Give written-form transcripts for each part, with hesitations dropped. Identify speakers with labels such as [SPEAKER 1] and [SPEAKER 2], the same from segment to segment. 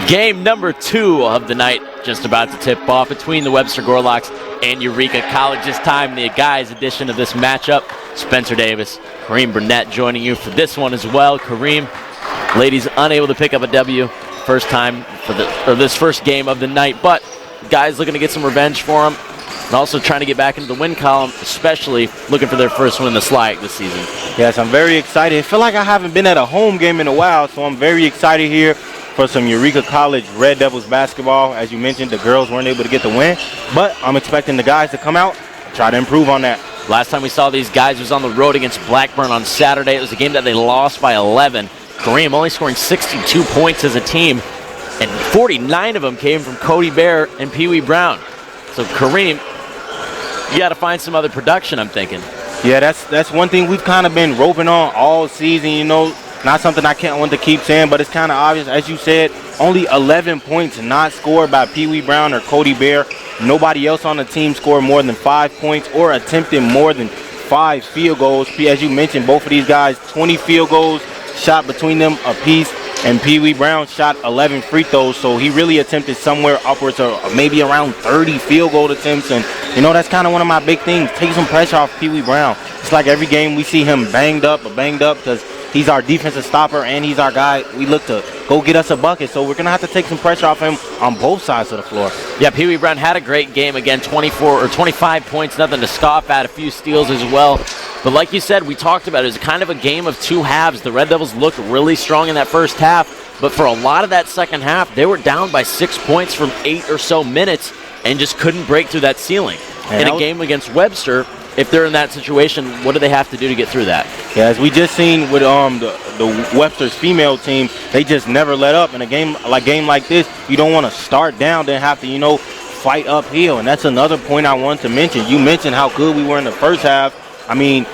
[SPEAKER 1] Game number 2 of the night just about to tip off between the Webster Gorlocks and Eureka College. This time, the guys edition of this matchup. Spencer Davis, Kareem Burnett joining you for this one as well. Kareem, ladies unable to pick up a W first time for this first game of the night, but guys looking to get some revenge for them and also trying to get back into the win column, especially looking for their first win in the SLAG this season.
[SPEAKER 2] Yes, I'm very excited. I feel like I haven't been at a home game in a while, so I'm very excited here for some Eureka College Red Devils basketball. As you mentioned, the girls weren't able to get the win, but I'm expecting the guys to come out and try to improve on that.
[SPEAKER 1] Last time we saw these guys was on the road against Blackburn on Saturday. It was a game that they lost by 11. Kareem only scoring 62 points as a team, and 49 of them came from Cody Bear and Pee Wee Brown. So Kareem, you got to find some other production, I'm thinking.
[SPEAKER 2] Yeah, that's one thing we've kind of been roping on all season, you know. Not something I can't want to keep saying, but it's kind of obvious. As you said, only 11 points not scored by Pee Wee Brown or Cody Bear. Nobody else on the team scored more than 5 points or attempted more than 5 field goals. As you mentioned, both of these guys, 20 field goals shot between them apiece, and Pee Wee Brown shot 11 free throws, so he really attempted somewhere upwards of maybe around 30 field goal attempts. And, you know, that's kind of one of my big things. Take some pressure off Pee Wee Brown. It's like every game we see him banged up because he's our defensive stopper and he's our guy. We look to go get us a bucket, so we're going to have to take some pressure off him on both sides of the floor.
[SPEAKER 1] Yeah, Pee Wee Brown had a great game again, 25 points, nothing to scoff at, a few steals as well. But like you said, we talked about it was kind of a game of two halves. The Red Devils looked really strong in that first half, but for a lot of that second half, they were down by 6 points from 8 or so minutes and just couldn't break through that ceiling. In a game against Webster, if they're in that situation, what do they have to do to get through that?
[SPEAKER 2] Yeah, as we just seen with the Webster's female team, they just never let up. In a game like this, you don't want to start down, then have to, you know, fight uphill. And that's another point I want to mention. You mentioned how good we were in the first half. I mean,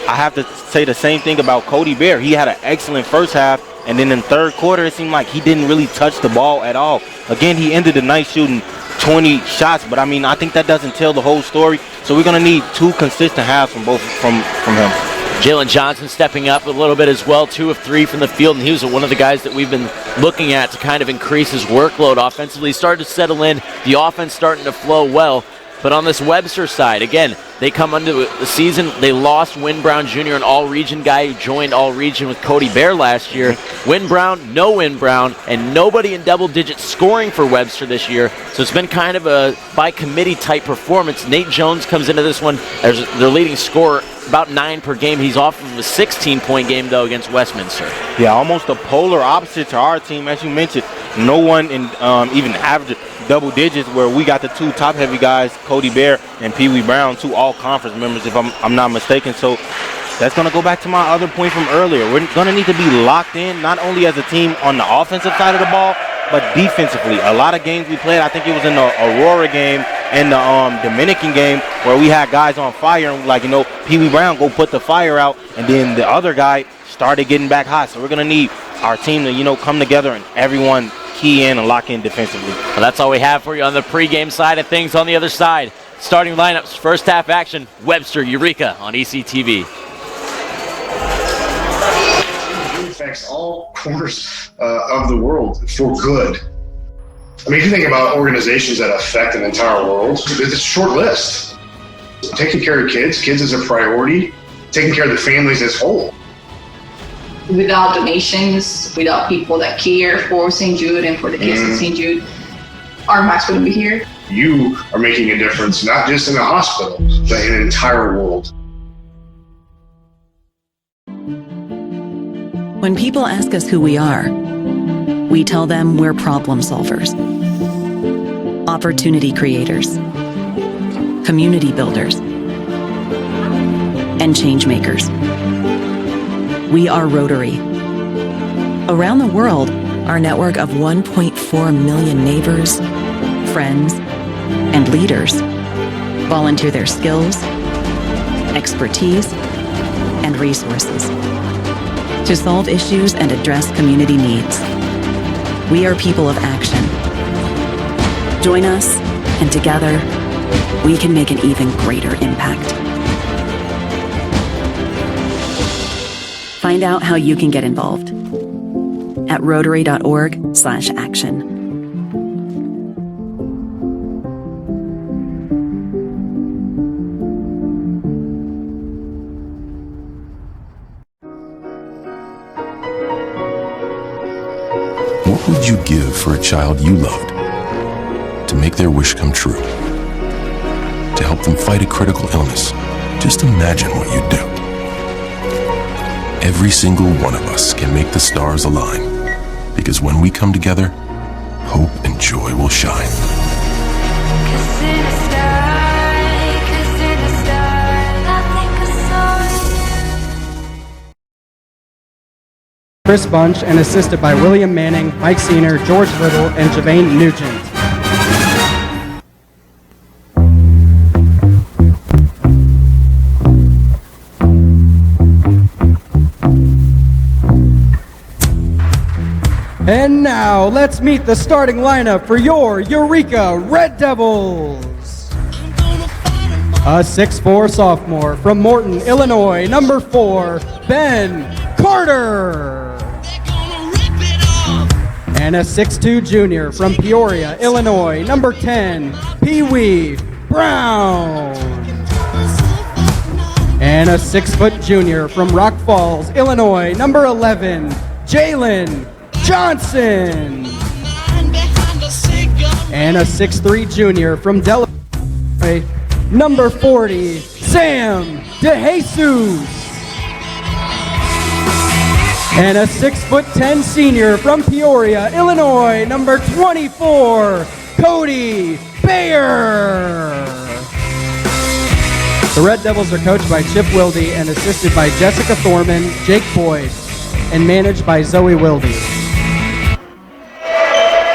[SPEAKER 2] I have to say the same thing about Cody Bear. He had an excellent first half, and then in third quarter, it seemed like he didn't really touch the ball at all. Again, he ended the night shooting 20 shots, but I mean, I think that doesn't tell the whole story. So we're going to need 2 consistent halves from him.
[SPEAKER 1] Jalen Johnson stepping up a little bit as well, 2 of 3 from the field, and he was one of the guys that we've been looking at to kind of increase his workload offensively. He started to settle in, the offense starting to flow well. But on this Webster side, again, they come into the season, they lost Win Brown Jr., an all-region guy who joined all-region with Cody Bear last year. Win Brown, no Win Brown, and nobody in double-digit scoring for Webster this year. So it's been kind of a by-committee type performance. Nate Jones comes into this one as their leading scorer, about 9 per game. He's off of a 16-point game, though, against Westminster.
[SPEAKER 2] Yeah, almost the polar opposite to our team. As you mentioned, no one in even average double digits, where we got the 2 top-heavy guys, Cody Bear and Pee Wee Brown, 2 all-conference members, if I'm not mistaken. So that's going to go back to my other point from earlier. We're going to need to be locked in, not only as a team on the offensive side of the ball, but defensively. A lot of games we played, I think it was in the Aurora game and the Dominican game, where we had guys on fire, and like, you know, Pee Wee Brown go put the fire out, and then the other guy started getting back hot. So we're going to need our team to, you know, come together and everyone key in and lock in defensively.
[SPEAKER 1] Well, that's all we have for you on the pregame side of things. On the other side, starting lineups, first half action, Webster, Eureka on ECTV.
[SPEAKER 3] It affects all corners of the world for good. I mean, if you think about organizations that affect an entire world, it's a short list. Taking care of kids is a priority. Taking care of the families as whole.
[SPEAKER 4] Without donations, without people that care for St. Jude and for the kids in St. Jude, our match wouldn't be here.
[SPEAKER 3] You are making a difference, not just in the hospital, but in an entire world.
[SPEAKER 5] When people ask us who we are, we tell them we're problem solvers, opportunity creators, community builders, and change makers. We are Rotary. Around the world, our network of 1.4 million neighbors, friends, and leaders volunteer their skills, expertise, and resources to solve issues and address community needs. We are people of action. Join us, and together, we can make an even greater impact. Find out how you can get involved at rotary.org/action.
[SPEAKER 6] What would you give for a child you loved to make their wish come true? To help them fight a critical illness? Just imagine what you'd do. Every single one of us can make the stars align, because when we come together, hope and joy will shine.
[SPEAKER 7] Chris Bunch, and assisted by William Manning, Mike Senior, George Little, and Javane Nugent. And now, let's meet the starting lineup for your Eureka Red Devils. A 6'4" sophomore from Morton, Illinois, number 4, Ben Carter. And a 6'2" junior from Peoria, Illinois, number 10, Pee-wee Brown. And a 6' junior from Rock Falls, Illinois, number 11, Jalen Johnson. And a 6'3" junior from Delaware, number 40, Sam DeJesus. And a 6'10" senior from Peoria, Illinois, number 24, Cody Bayer. The Red Devils are coached by Chip Wilde and assisted by Jessica Thorman, Jake Boyd, and managed by Zoe Wilde.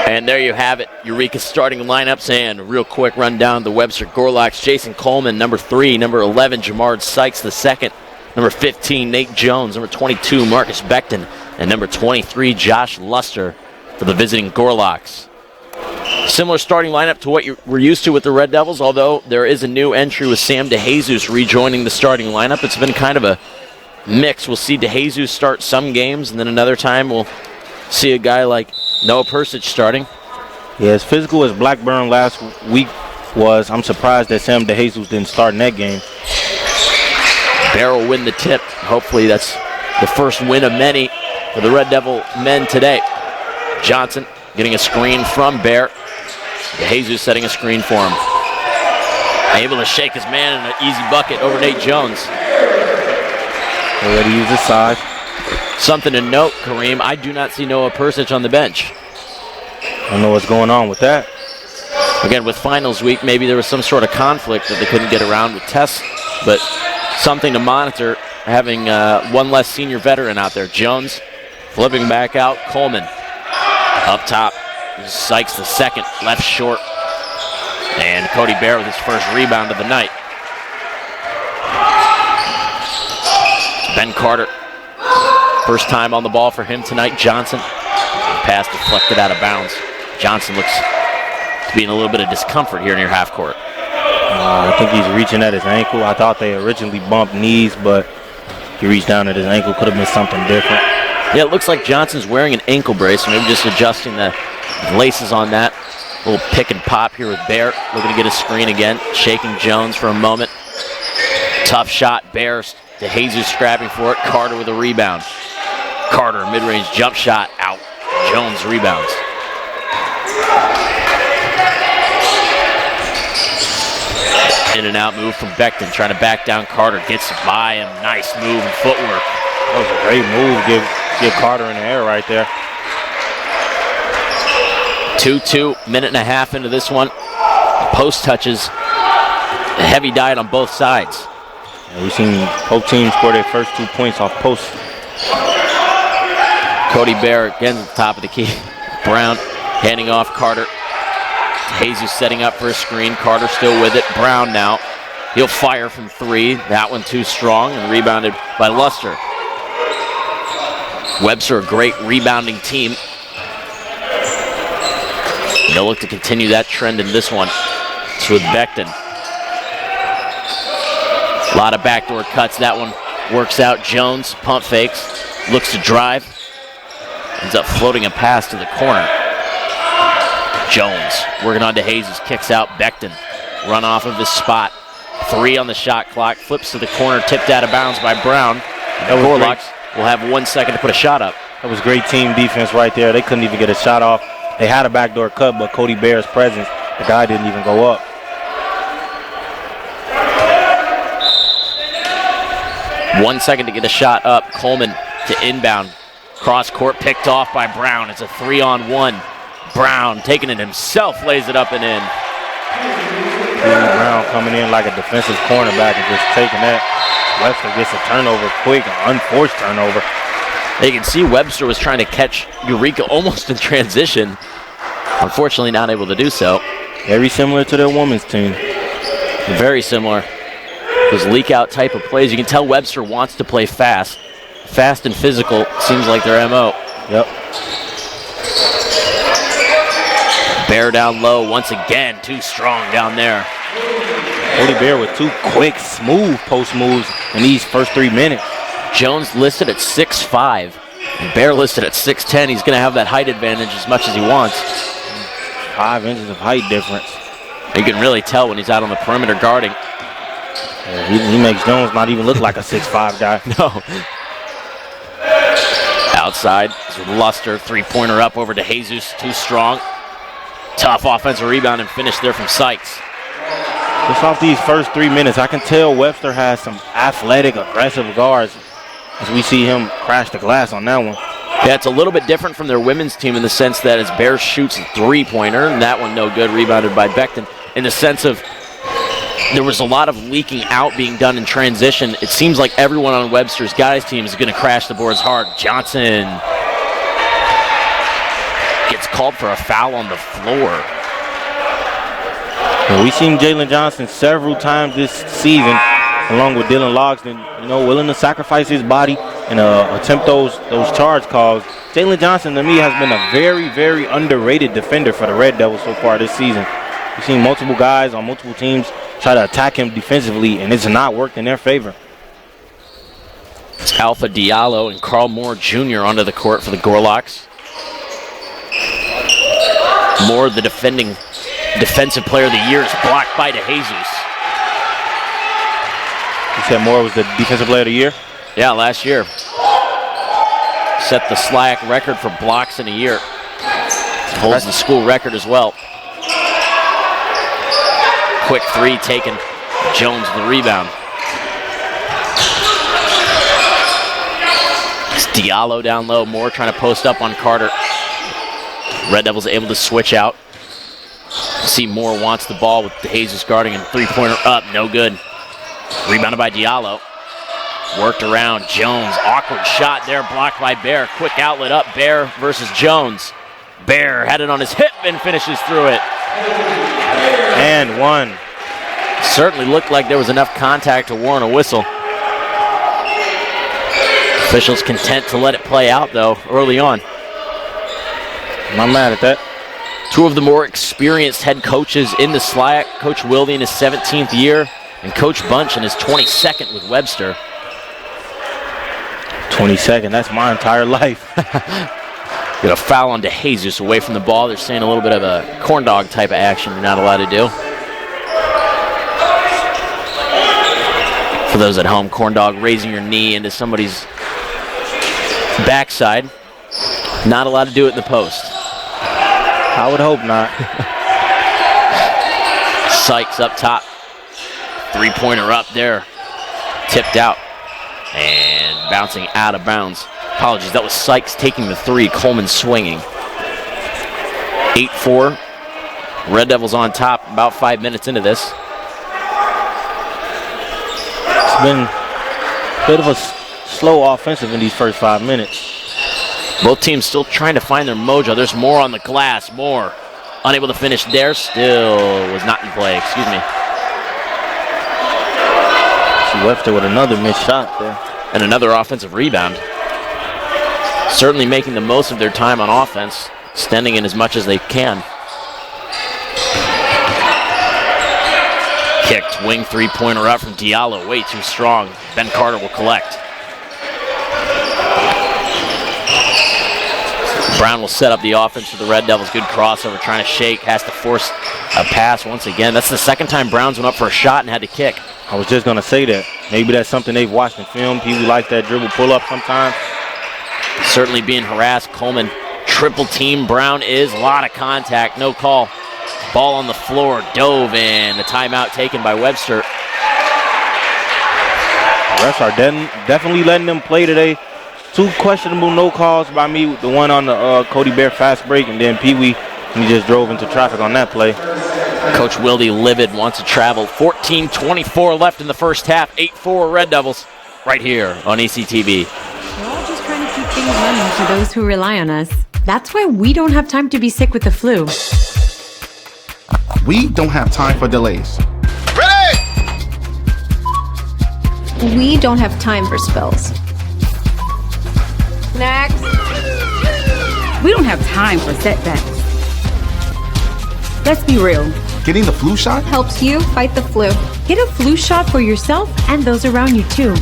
[SPEAKER 1] And there you have it, Eureka's starting lineups, and a real quick rundown of the Webster Gorlocks. Jason Coleman, number 3, number 11, Jamard Sykes the second, number 15, Nate Jones, number 22, Marcus Beckton, and number 23, Josh Luster for the visiting Gorlocks. Similar starting lineup to what we're used to with the Red Devils, although there is a new entry with Sam DeJesus rejoining the starting lineup. It's been kind of a mix. We'll see DeJesus start some games, and then another time we'll see a guy like Noah Persich starting.
[SPEAKER 2] Yeah, as physical as Blackburn last week was, I'm surprised that Sam DeJesus didn't start in that game.
[SPEAKER 1] Bear will win the tip. Hopefully that's the first win of many for the Red Devil men today. Johnson getting a screen from Bear. DeJesus setting a screen for him. Able to shake his man in an easy bucket over Nate Jones.
[SPEAKER 2] Already used his size.
[SPEAKER 1] Something to note, Kareem, I do not see Noah Persich on the bench.
[SPEAKER 2] I don't know what's going on with that.
[SPEAKER 1] Again, with finals week, maybe there was some sort of conflict that they couldn't get around with tests, but something to monitor, having one less senior veteran out there. Jones flipping back out. Coleman up top. Sykes the second, left short. And Cody Bear with his first rebound of the night. Ben Carter, first time on the ball for him tonight. Johnson, pass deflected out of bounds. Johnson looks to be in a little bit of discomfort here near half court.
[SPEAKER 2] I think he's reaching at his ankle. I thought they originally bumped knees, but he reached down at his ankle. Could have been something different.
[SPEAKER 1] Yeah, it looks like Johnson's wearing an ankle brace, maybe just adjusting the laces on that. A little pick and pop here with Bear, looking to get a screen again. Shaking Jones for a moment. Tough shot, Bear. DeJesus scrapping for it. Carter with a rebound. Carter, mid-range jump shot, out. Jones rebounds. In and out move from Beckton, trying to back down Carter. Gets by him. Nice move and footwork.
[SPEAKER 2] That was a great move. Give Carter in the air right there.
[SPEAKER 1] 2-2, minute and a half into this one. Post touches. A heavy diet on both sides.
[SPEAKER 2] And we've seen both teams score their first 2 points off post.
[SPEAKER 1] Cody Bear again at the top of the key. Brown handing off Carter. Jesus setting up for a screen. Carter still with it. Brown now. He'll fire from 3. That one too strong and rebounded by Luster. Webster, a great rebounding team. They'll look to continue that trend in this one. It's with Beckton. A lot of backdoor cuts. That one works out. Jones pump fakes. Looks to drive. Ends up floating a pass to the corner. Jones working on DeJesus. Kicks out Beckton. Run off of his spot. 3 on the shot clock. Flips to the corner. Tipped out of bounds by Brown. The Gorlocks will have 1 second to put a shot up.
[SPEAKER 2] That was great team defense right there. They couldn't even get a shot off. They had a backdoor cut, but Cody Bear's presence, the guy didn't even go up.
[SPEAKER 1] One second to get a shot up. Coleman to inbound. Cross court picked off by Brown. It's a 3-on-1. Brown taking it himself, lays it up and in.
[SPEAKER 2] Brown coming in like a defensive cornerback and just taking that. Webster gets a turnover quick, an unforced turnover.
[SPEAKER 1] You can see Webster was trying to catch Eureka almost in transition. Unfortunately not able to do so.
[SPEAKER 2] Very similar to their women's team.
[SPEAKER 1] Very similar. Those leak out type of plays. You can tell Webster wants to play fast. Fast and physical seems like their MO.
[SPEAKER 2] Yep.
[SPEAKER 1] Bear down low once again. Too strong down there.
[SPEAKER 2] Cody Bear with two quick, smooth post moves in these first 3 minutes.
[SPEAKER 1] Jones listed at 6'5". And Bear listed at 6'10". He's going to have that height advantage as much as he wants.
[SPEAKER 2] 5 inches of height difference.
[SPEAKER 1] You can really tell when he's out on the perimeter guarding.
[SPEAKER 2] Yeah, he makes Jones not even look like a 6'5" guy.
[SPEAKER 1] No. Outside, Luster, three-pointer up over to Jesus, too strong. Tough offensive rebound and finish there from Sykes.
[SPEAKER 2] Just off these first 3 minutes, I can tell Webster has some athletic, aggressive guards as we see him crash the glass on that one.
[SPEAKER 1] Yeah, it's a little bit different from their women's team in the sense that as Bears shoots a three-pointer, and that one no good, rebounded by Becton, in the sense of there was a lot of leaking out being done in transition. It seems like everyone on Webster's guys' team is going to crash the boards hard. Johnson gets called for a foul on the floor.
[SPEAKER 2] Well, we've seen Jalen Johnson several times this season, along with Dylan Logsdon, willing to sacrifice his body and attempt those charge calls. Jalen Johnson, to me, has been a very, very underrated defender for the Red Devils so far this season. We've seen multiple guys on multiple teams try to attack him defensively, and it's not worked in their favor.
[SPEAKER 1] Alpha Diallo and Carl Moore Jr. onto the court for the Gorlocks. Moore, the defensive player of the year, is blocked by DeJesus.
[SPEAKER 2] You said Moore was the defensive player of the year?
[SPEAKER 1] Yeah, last year. Set the SLAC record for blocks in a year. Holds the school record as well. Quick three taken. Jones the rebound. It's Diallo down low. Moore trying to post up on Carter. Red Devils able to switch out. See Moore wants the ball with DeJesus guarding and three-pointer up. No good. Rebounded by Diallo. Worked around Jones. Awkward shot there blocked by Bear. Quick outlet up. Bear versus Jones. Bear had it on his hip and finishes through it.
[SPEAKER 2] And one.
[SPEAKER 1] Certainly looked like there was enough contact to warrant a whistle. Officials content to let it play out, though, early on.
[SPEAKER 2] I'm not mad at that.
[SPEAKER 1] Two of the more experienced head coaches in the SLAC. Coach Wilde in his 17th year, and Coach Bunch in his 22nd with Webster.
[SPEAKER 2] 22nd, that's my entire life.
[SPEAKER 1] Got a foul on DeJesus away from the ball. They're saying a little bit of a corn dog type of action you're not allowed to do. For those at home, corn dog raising your knee into somebody's backside. Not allowed to do it in the post.
[SPEAKER 2] I would hope not.
[SPEAKER 1] Sykes up top. Three-pointer up there. Tipped out. And bouncing out of bounds. Apologies, that was Sykes taking the three. Coleman swinging. 8-4. Red Devils on top about 5 minutes into this.
[SPEAKER 2] It's been a bit of a slow offensive in these first 5 minutes.
[SPEAKER 1] Both teams still trying to find their mojo. There's Moore on the glass. Moore unable to finish there. Still was not in play. Excuse me.
[SPEAKER 2] See Webster with another missed shot there.
[SPEAKER 1] And another offensive rebound. Certainly making the most of their time on offense. Extending it as much as they can. Kicked. Wing three-pointer up from Diallo. Way too strong. Ben Carter will collect. Brown will set up the offense for the Red Devils. Good crossover, trying to shake, has to force a pass once again. That's the second time Browns went up for a shot and had to kick.
[SPEAKER 2] I was just going to say that. Maybe that's something they've watched in film. People like that dribble pull-up sometimes.
[SPEAKER 1] Certainly being harassed. Coleman triple team. Brown is. A lot of contact. No call. Ball on the floor. Dove in. The timeout taken by Webster.
[SPEAKER 2] Refs are definitely letting them play today. 2 questionable no calls by me. The one on the Cody Bear fast break, and then Pee Wee, he just drove into traffic on that play.
[SPEAKER 1] Coach Wilde livid, wants to travel. 14:24 left in the first half. 8-4 Red Devils right here on ECTV.
[SPEAKER 8] We're all just trying to keep things running for those who rely on us. That's why we don't have time to be sick with the flu.
[SPEAKER 9] We don't have time for delays.
[SPEAKER 10] We don't have time for spills.
[SPEAKER 8] Next.
[SPEAKER 11] We don't have time for setbacks. Let's be real.
[SPEAKER 9] Getting the flu shot
[SPEAKER 10] Helps you fight the flu.
[SPEAKER 8] Get a flu shot for yourself and those around you too.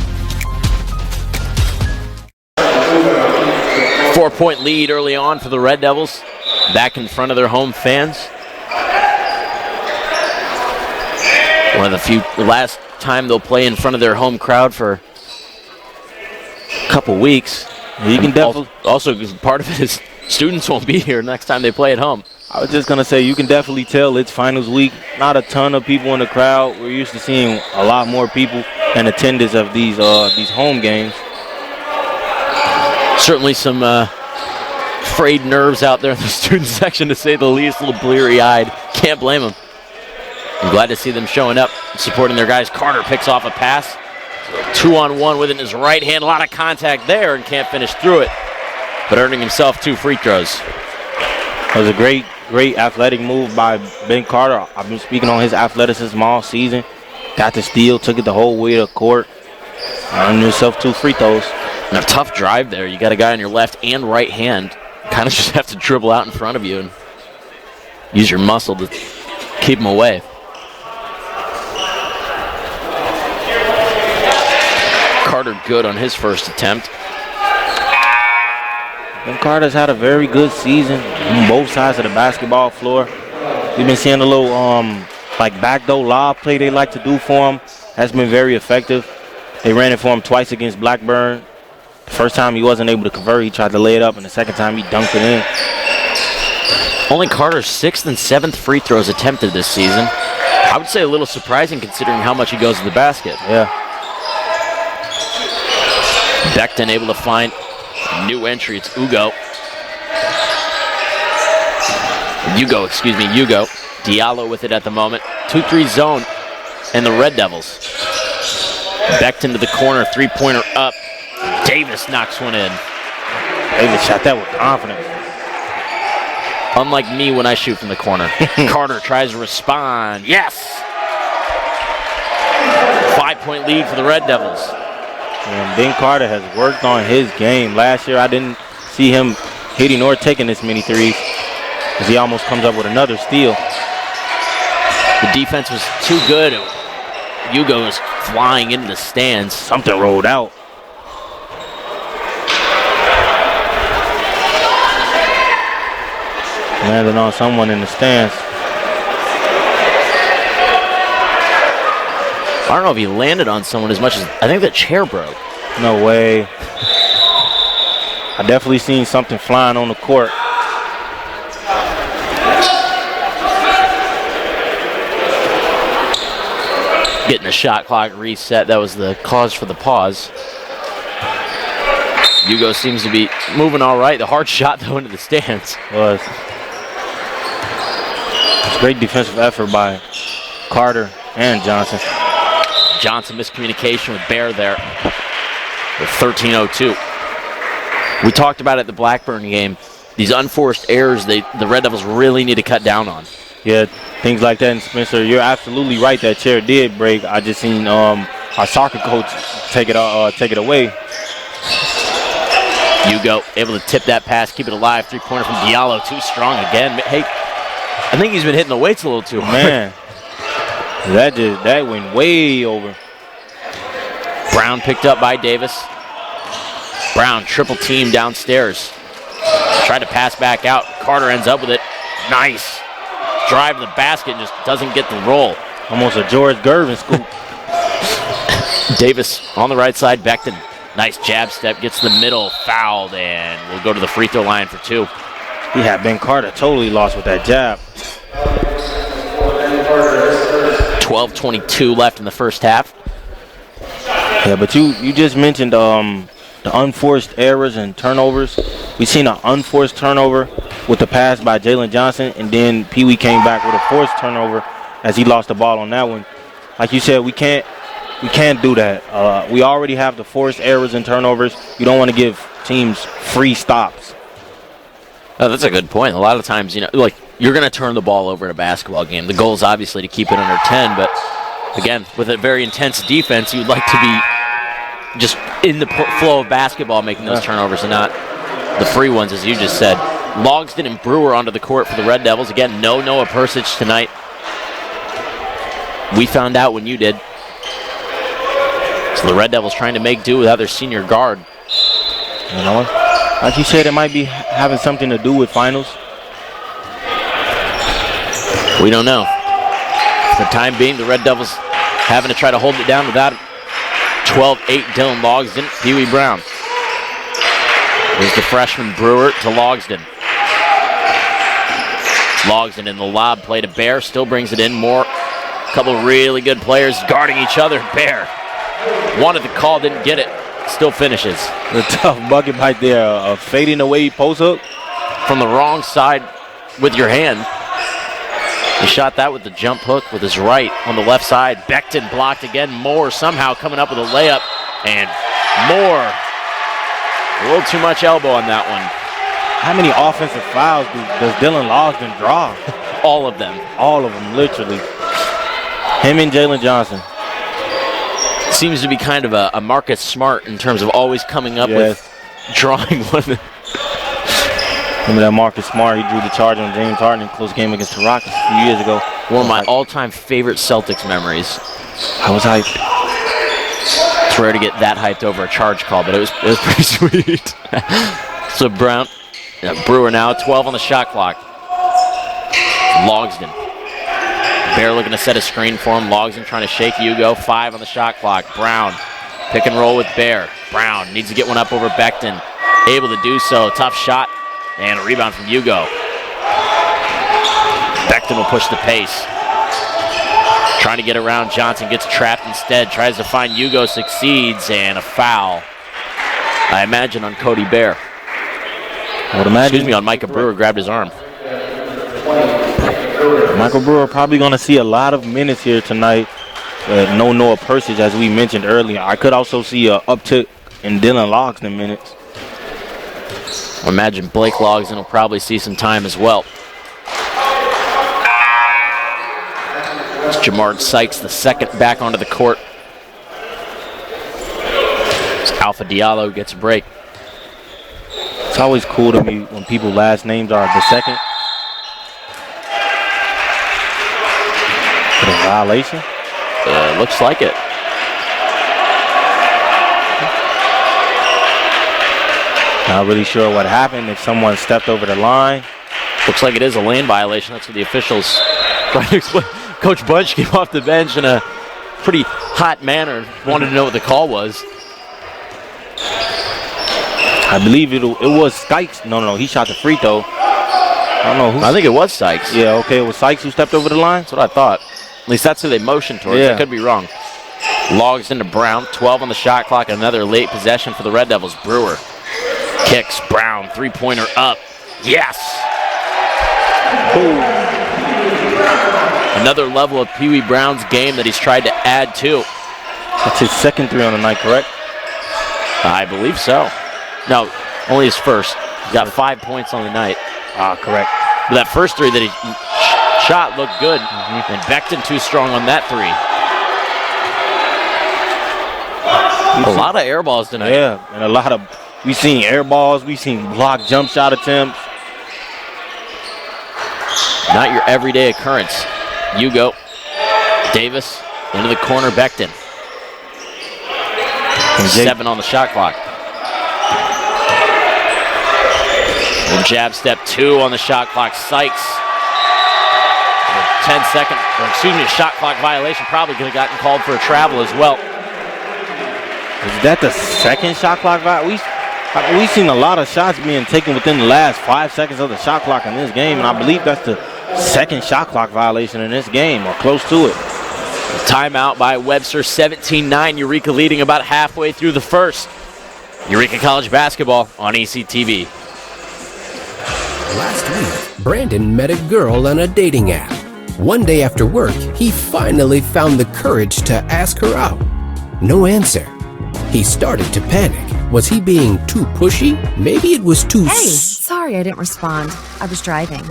[SPEAKER 1] 4-point lead early on for the Red Devils. Back in front of their home fans. One of the last time they'll play in front of their home crowd for a couple weeks.
[SPEAKER 2] You can definitely
[SPEAKER 1] also, part of it is students won't be here next time they play at home.
[SPEAKER 2] I was just gonna say, you can definitely tell it's finals week. Not a ton of people in the crowd. We're used to seeing a lot more people in attendance of these home games.
[SPEAKER 1] Certainly some frayed nerves out there in the student section, to say the least. A little bleary-eyed. Can't blame them. I'm glad to see them showing up, supporting their guys. Carter picks off a pass. 2-on-1 with it in his right hand. A lot of contact there and can't finish through it, but earning himself 2 free throws.
[SPEAKER 2] It was a great athletic move by Ben Carter. I've been speaking on his athleticism all season. Got the steal, took it the whole way to the court. Earned himself 2 free throws.
[SPEAKER 1] And a tough drive there. You got a guy on your left and right hand. Kind of just have to dribble out in front of you and use your muscle to keep him away. Carter good on his first attempt.
[SPEAKER 2] Ben Carter's had a very good season on both sides of the basketball floor. We've been seeing a little like backdoor lob play they like to do for him. That's been very effective. They ran it for him twice against Blackburn. The first time he wasn't able to convert, he tried to lay it up, and the second time he dunked it in.
[SPEAKER 1] Only Carter's 6th and 7th free throws attempted this season. I would say a little surprising considering how much he goes to the basket.
[SPEAKER 2] Yeah.
[SPEAKER 1] Becton able to find a new entry. It's Ugo. Ugo. Diallo with it at the moment. 2-3 zone and the Red Devils. Becton to the corner, 3-pointer up. Davis knocks one in.
[SPEAKER 2] Davis shot that with confidence.
[SPEAKER 1] Unlike me when I shoot from the corner. Carter tries to respond. Yes! 5-point lead for the Red Devils.
[SPEAKER 2] And Ben Carter has worked on his game. Last year, I didn't see him hitting or taking this many threes, because he almost comes up with another steal.
[SPEAKER 1] The defense was too good. Hugo is flying into the stands.
[SPEAKER 2] Something rolled out. Landed on someone in the stands.
[SPEAKER 1] I don't know if he landed on someone as much as I think the chair broke.
[SPEAKER 2] No way. I definitely seen something flying on the court.
[SPEAKER 1] Getting the shot clock reset. That was the cause for the pause. Hugo seems to be moving all right. The hard shot, though, into the stands.
[SPEAKER 2] Was. It's great defensive effort by Carter and Johnson.
[SPEAKER 1] Johnson miscommunication with Bear there with 13:02. We talked about it at the Blackburn game. These unforced errors, the Red Devils really need to cut down on.
[SPEAKER 2] Yeah, things like that. And Spencer, you're absolutely right. That chair did break. I just seen our soccer coach take it away.
[SPEAKER 1] Hugo able to tip that pass, keep it alive. 3-pointer from Diallo, too strong again. Hey, I think he's been hitting the weights a little too hard.
[SPEAKER 2] Man, that went way over.
[SPEAKER 1] Brown picked up by Davis. Brown triple team downstairs. Tried to pass back out. Carter ends up with it. Nice. Drive to the basket and just doesn't get the roll.
[SPEAKER 2] Almost a George Gervin scoop.
[SPEAKER 1] Davis on the right side. Becton Nice jab step, gets the middle, fouled, and we'll go to the free throw line for 2.
[SPEAKER 2] He had Ben Carter totally lost with that jab.
[SPEAKER 1] 12:22 left in the first half.
[SPEAKER 2] Yeah, but you just mentioned the unforced errors and turnovers. We seen an unforced turnover with the pass by Jalen Johnson, and then Pee Wee came back with a forced turnover as he lost the ball on that one. Like you said, we can't do that. We already have the forced errors and turnovers. You don't want to give teams free stops.
[SPEAKER 1] Oh, that's a good point. A lot of times, like you're going to turn the ball over in a basketball game. The goal is obviously to keep it under 10, but again, with a very intense defense, you'd like to be just in the flow of basketball making those turnovers and not the free ones, as you just said. Logsdon and Brewer onto the court for the Red Devils. Again, no Noah Persich tonight. We found out when you did. So the Red Devils trying to make do without their senior guard.
[SPEAKER 2] You know, like you said, it might be having something to do with finals.
[SPEAKER 1] We don't know. For the time being, the Red Devils having to try to hold it down without 12-8 Dylan Logsdon, Pee Wee Brown. There's the freshman Brewer to Logsdon. Logsdon in the lob play to Bear, still brings it in. More, a couple really good players guarding each other. Bear wanted the call, didn't get it, still finishes.
[SPEAKER 2] The tough bucket right there, fading away post hook.
[SPEAKER 1] From the wrong side with your hand. He shot that with the jump hook with his right on the left side. Becton blocked again. Moore somehow coming up with a layup. And Moore, a little too much elbow on that one.
[SPEAKER 2] How many offensive fouls does Dylan Logsdon draw?
[SPEAKER 1] All of them.
[SPEAKER 2] All of them, literally. Him and Jalen Johnson.
[SPEAKER 1] Seems to be kind of a Marcus Smart in terms of always coming up with drawing one.
[SPEAKER 2] Remember that Marcus Smart, he drew the charge on James Harden in a close game against the Rockets a few years ago.
[SPEAKER 1] One of my all-time favorite Celtics memories.
[SPEAKER 2] I was hyped.
[SPEAKER 1] It's rare to get that hyped over a charge call, but it was pretty sweet. So Brewer now, 12 on the shot clock. Logsdon. Bear looking to set a screen for him. Logsdon trying to shake Hugo. 5 on the shot clock. Brown, pick and roll with Bear. Brown needs to get one up over Becton. Able to do so. Tough shot. And a rebound from Hugo. Becton will push the pace. Trying to get around Johnson, gets trapped instead. Tries to find Hugo, succeeds, and a foul. I imagine on Cody Bear. On Micah Brewer, grabbed his arm.
[SPEAKER 2] Michael Brewer probably going to see a lot of minutes here tonight. No Noah Persich, as we mentioned earlier. I could also see an uptick in Dylan Logsdon minutes.
[SPEAKER 1] I imagine Blake Logsdon will probably see some time as well. It's Jamard Sykes, the second, back onto the court. It's Alpha Diallo gets a break.
[SPEAKER 2] It's always cool to me when people's last names are the second. For the violation?
[SPEAKER 1] Looks like it.
[SPEAKER 2] Not really sure what happened, if someone stepped over the line.
[SPEAKER 1] Looks like it is a lane violation. That's what the officials trying to explain. Coach Bunch came off the bench in a pretty hot manner. Wanted to know what the call was.
[SPEAKER 2] I believe it was Sykes. No, he shot the free throw. I don't know who.
[SPEAKER 1] I think it was Sykes.
[SPEAKER 2] Yeah, okay, it was Sykes who stepped over the line.
[SPEAKER 1] That's what I thought. At least that's who they motioned towards.
[SPEAKER 2] Yeah.
[SPEAKER 1] I could be wrong. Logs into Brown. 12 on the shot clock. Another late possession for the Red Devils. Brewer kicks. Brown, three-pointer up. Yes!
[SPEAKER 2] Boom.
[SPEAKER 1] Another level of Pee Wee Brown's game that he's tried to add to.
[SPEAKER 2] That's his second three on the night, correct?
[SPEAKER 1] I believe so. No, only his first. He's got 5 points on the night.
[SPEAKER 2] Correct.
[SPEAKER 1] But that first three that he shot looked good. And Becton too strong on that three. A lot of air balls tonight.
[SPEAKER 2] Yeah, and a lot of, we've seen air balls, we've seen block jump shot attempts.
[SPEAKER 1] Not your everyday occurrence. Hugo, Davis, into the corner, Becton. 7 on the shot clock. And jab step 2 on the shot clock. Sykes. 10-second, shot clock violation. Probably could have gotten called for a travel as well.
[SPEAKER 2] Is that the second shot clock violation? We've seen a lot of shots being taken within the last 5 seconds of the shot clock in this game, and I believe that's the second shot clock violation in this game, or close to it.
[SPEAKER 1] Timeout by Webster, 17-9. Eureka leading about halfway through the first. Eureka College basketball on ECTV.
[SPEAKER 12] Last week, Brandon met a girl on a dating app. One day after work, he finally found the courage to ask her out. No answer. He started to panic. Was he being too pushy? Maybe it was too...
[SPEAKER 13] Hey, sorry I didn't respond. I was driving.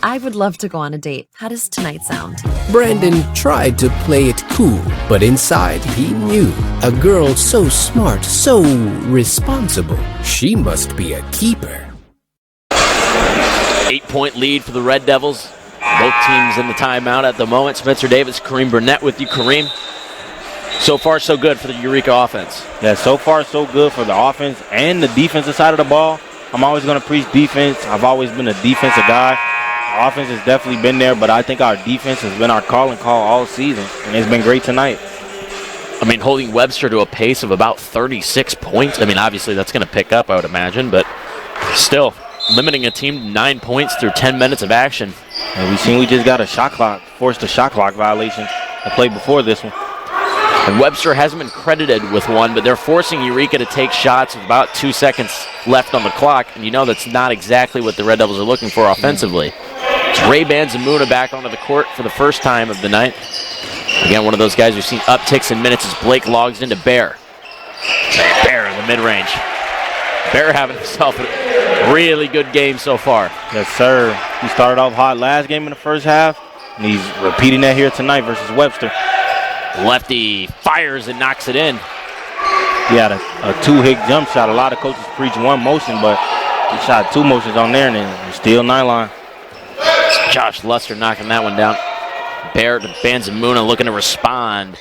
[SPEAKER 13] I would love to go on a date. How does tonight sound?
[SPEAKER 12] Brandon tried to play it cool, but inside he knew a girl so smart, so responsible. She must be a keeper.
[SPEAKER 1] 8-point lead for the Red Devils. Both teams in the timeout at the moment. Spencer Davis, Kareem Burnett with you. Kareem, so far so good for the Eureka offense.
[SPEAKER 2] Yeah, so far so good for the offense and the defensive side of the ball. I'm always going to preach defense. I've always been a defensive guy. Our offense has definitely been there, but I think our defense has been our calling call all season, and it's been great tonight.
[SPEAKER 1] I mean, holding Webster to a pace of about 36 points. I mean, obviously that's going to pick up, I would imagine, but still limiting a team to 9 points through 10 minutes of action.
[SPEAKER 2] And we just got forced a shot clock violation to play before this one.
[SPEAKER 1] And Webster hasn't been credited with one, but they're forcing Eureka to take shots with about 2 seconds left on the clock, and you know that's not exactly what the Red Devils are looking for offensively. It's Ray Banzamuna back onto the court for the first time of the night. Again, one of those guys we've seen upticks in minutes as Blake logs into Bear. Bear in the mid-range. Bear having himself a really good game so far.
[SPEAKER 2] Yes, sir. He started off hot last game in the first half, and he's repeating that here tonight versus Webster.
[SPEAKER 1] Lefty fires and knocks it in.
[SPEAKER 2] He had a two-hit jump shot. A lot of coaches preach one motion, but he shot two motions on there, and then still nylon.
[SPEAKER 1] Josh Luster knocking that one down. Bear to Banzamuna looking to respond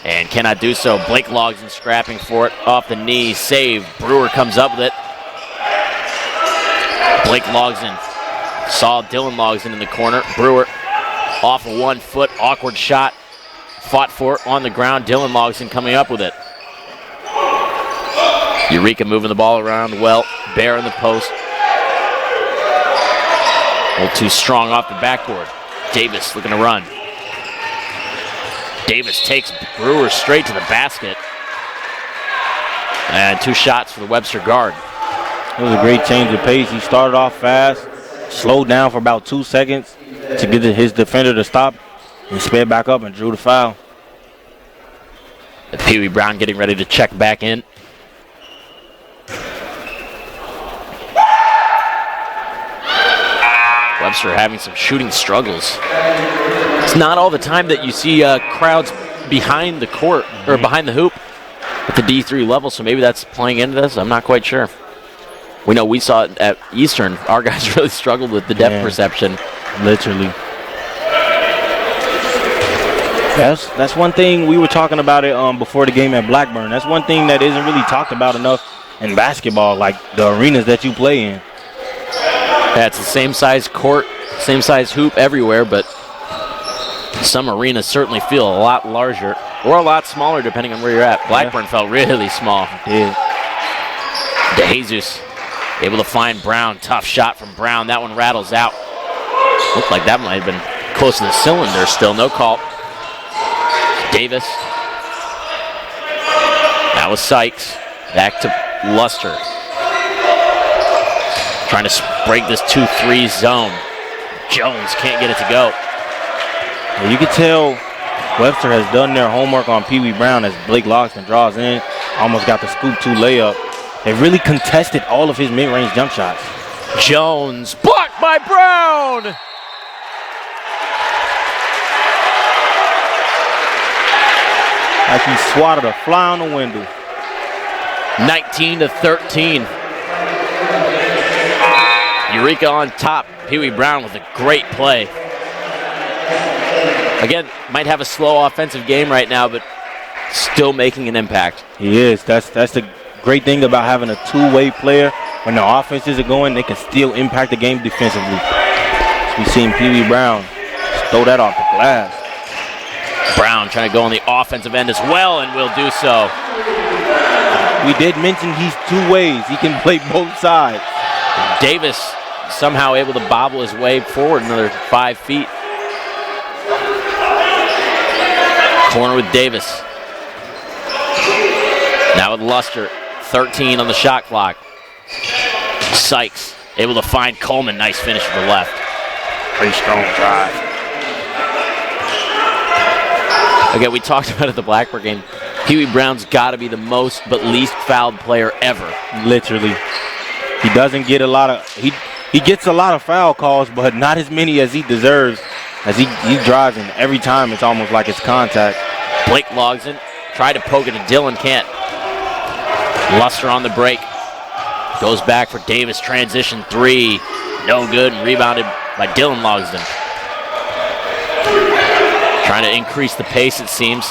[SPEAKER 1] and cannot do so. Blake logs in, scrapping for it off the knee. Save. Brewer comes up with it. Blake logs in. Saw Dylan logs in the corner. Brewer off of 1 foot. Awkward shot. Fought for it on the ground. Dylan logs in coming up with it. Eureka moving the ball around well. Bear in the post. A little too strong off the backboard. Davis looking to run. Davis takes Brewer straight to the basket. And 2 shots for the Webster guard.
[SPEAKER 2] It was a great change of pace. He started off fast, slowed down for about 2 seconds to get his defender to stop, and sped back up and drew the foul.
[SPEAKER 1] Pee Wee Brown getting ready to check back in. Webster having some shooting struggles. It's not all the time that you see crowds behind the court or behind the hoop at the D3 level, so maybe that's playing into this. I'm not quite sure. We know we saw it at Eastern. Our guys really struggled with the depth perception.
[SPEAKER 2] Literally. That's one thing we were talking about it before the game at Blackburn. That's one thing that isn't really talked about enough in basketball, like the arenas that you play in.
[SPEAKER 1] Yeah, it's the same size court, same size hoop everywhere, but some arenas certainly feel a lot larger or a lot smaller depending on where you're at. Blackburn felt really small.
[SPEAKER 2] Yeah.
[SPEAKER 1] DeJesus able to find Brown. Tough shot from Brown. That one rattles out. Looked like that might have been close to the cylinder still. No call. Davis. That was Sykes. Back to Luster. Trying to break this 2-3 zone. Jones can't get it to go.
[SPEAKER 2] Well, you can tell Webster has done their homework on Pee Wee Brown as Blake Loxton draws in. Almost got the scoop 2 layup. They really contested all of his mid-range jump shots.
[SPEAKER 1] Jones blocked by Brown.
[SPEAKER 2] Like he swatted a fly on the window.
[SPEAKER 1] 19-13. Eureka on top. Pee Wee Brown with a great play. Again, might have a slow offensive game right now, but still making an impact.
[SPEAKER 2] He is. That's the great thing about having a two-way player. When the offense isn't going, they can still impact the game defensively. We've seen Pee Wee Brown just throw that off the glass.
[SPEAKER 1] Brown trying to go on the offensive end as well, and will do so.
[SPEAKER 2] We did mention he's two ways. He can play both sides.
[SPEAKER 1] Davis somehow able to bobble his way forward another 5 feet. Corner with Davis. Now with Luster, 13 on the shot clock. Sykes able to find Coleman. Nice finish to the left.
[SPEAKER 2] Pretty strong drive.
[SPEAKER 1] Again, we talked about it at the Blackburn game. Pee Wee Brown's got to be the most but least fouled player ever.
[SPEAKER 2] Literally. He doesn't get a lot of, he gets a lot of foul calls, but not as many as he deserves. As he drives in every time, it's almost like it's contact.
[SPEAKER 1] Blake logs in, tried to poke it to Dillon, can't. Luster on the break. Goes back for Davis, transition three. No good, and rebounded by Dillon Logsdon. Trying to increase the pace, it seems.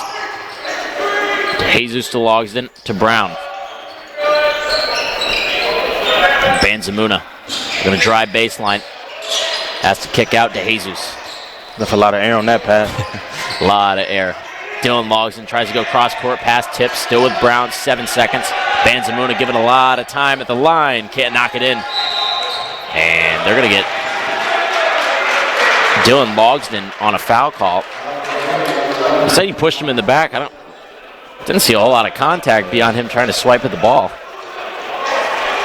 [SPEAKER 1] DeJesus to Logsdon to Brown. And Banzamuna going to drive baseline. Has to kick out DeJesus.
[SPEAKER 2] Left a lot of air on that pass.
[SPEAKER 1] A lot of air. Dillon Logsdon tries to go cross court, pass tips, still with Brown, 7 seconds. Banzamuna given a lot of time at the line, can't knock it in. And they're going to get Dillon Logsdon on a foul call. He said he pushed him in the back. Didn't see a whole lot of contact beyond him trying to swipe at the ball.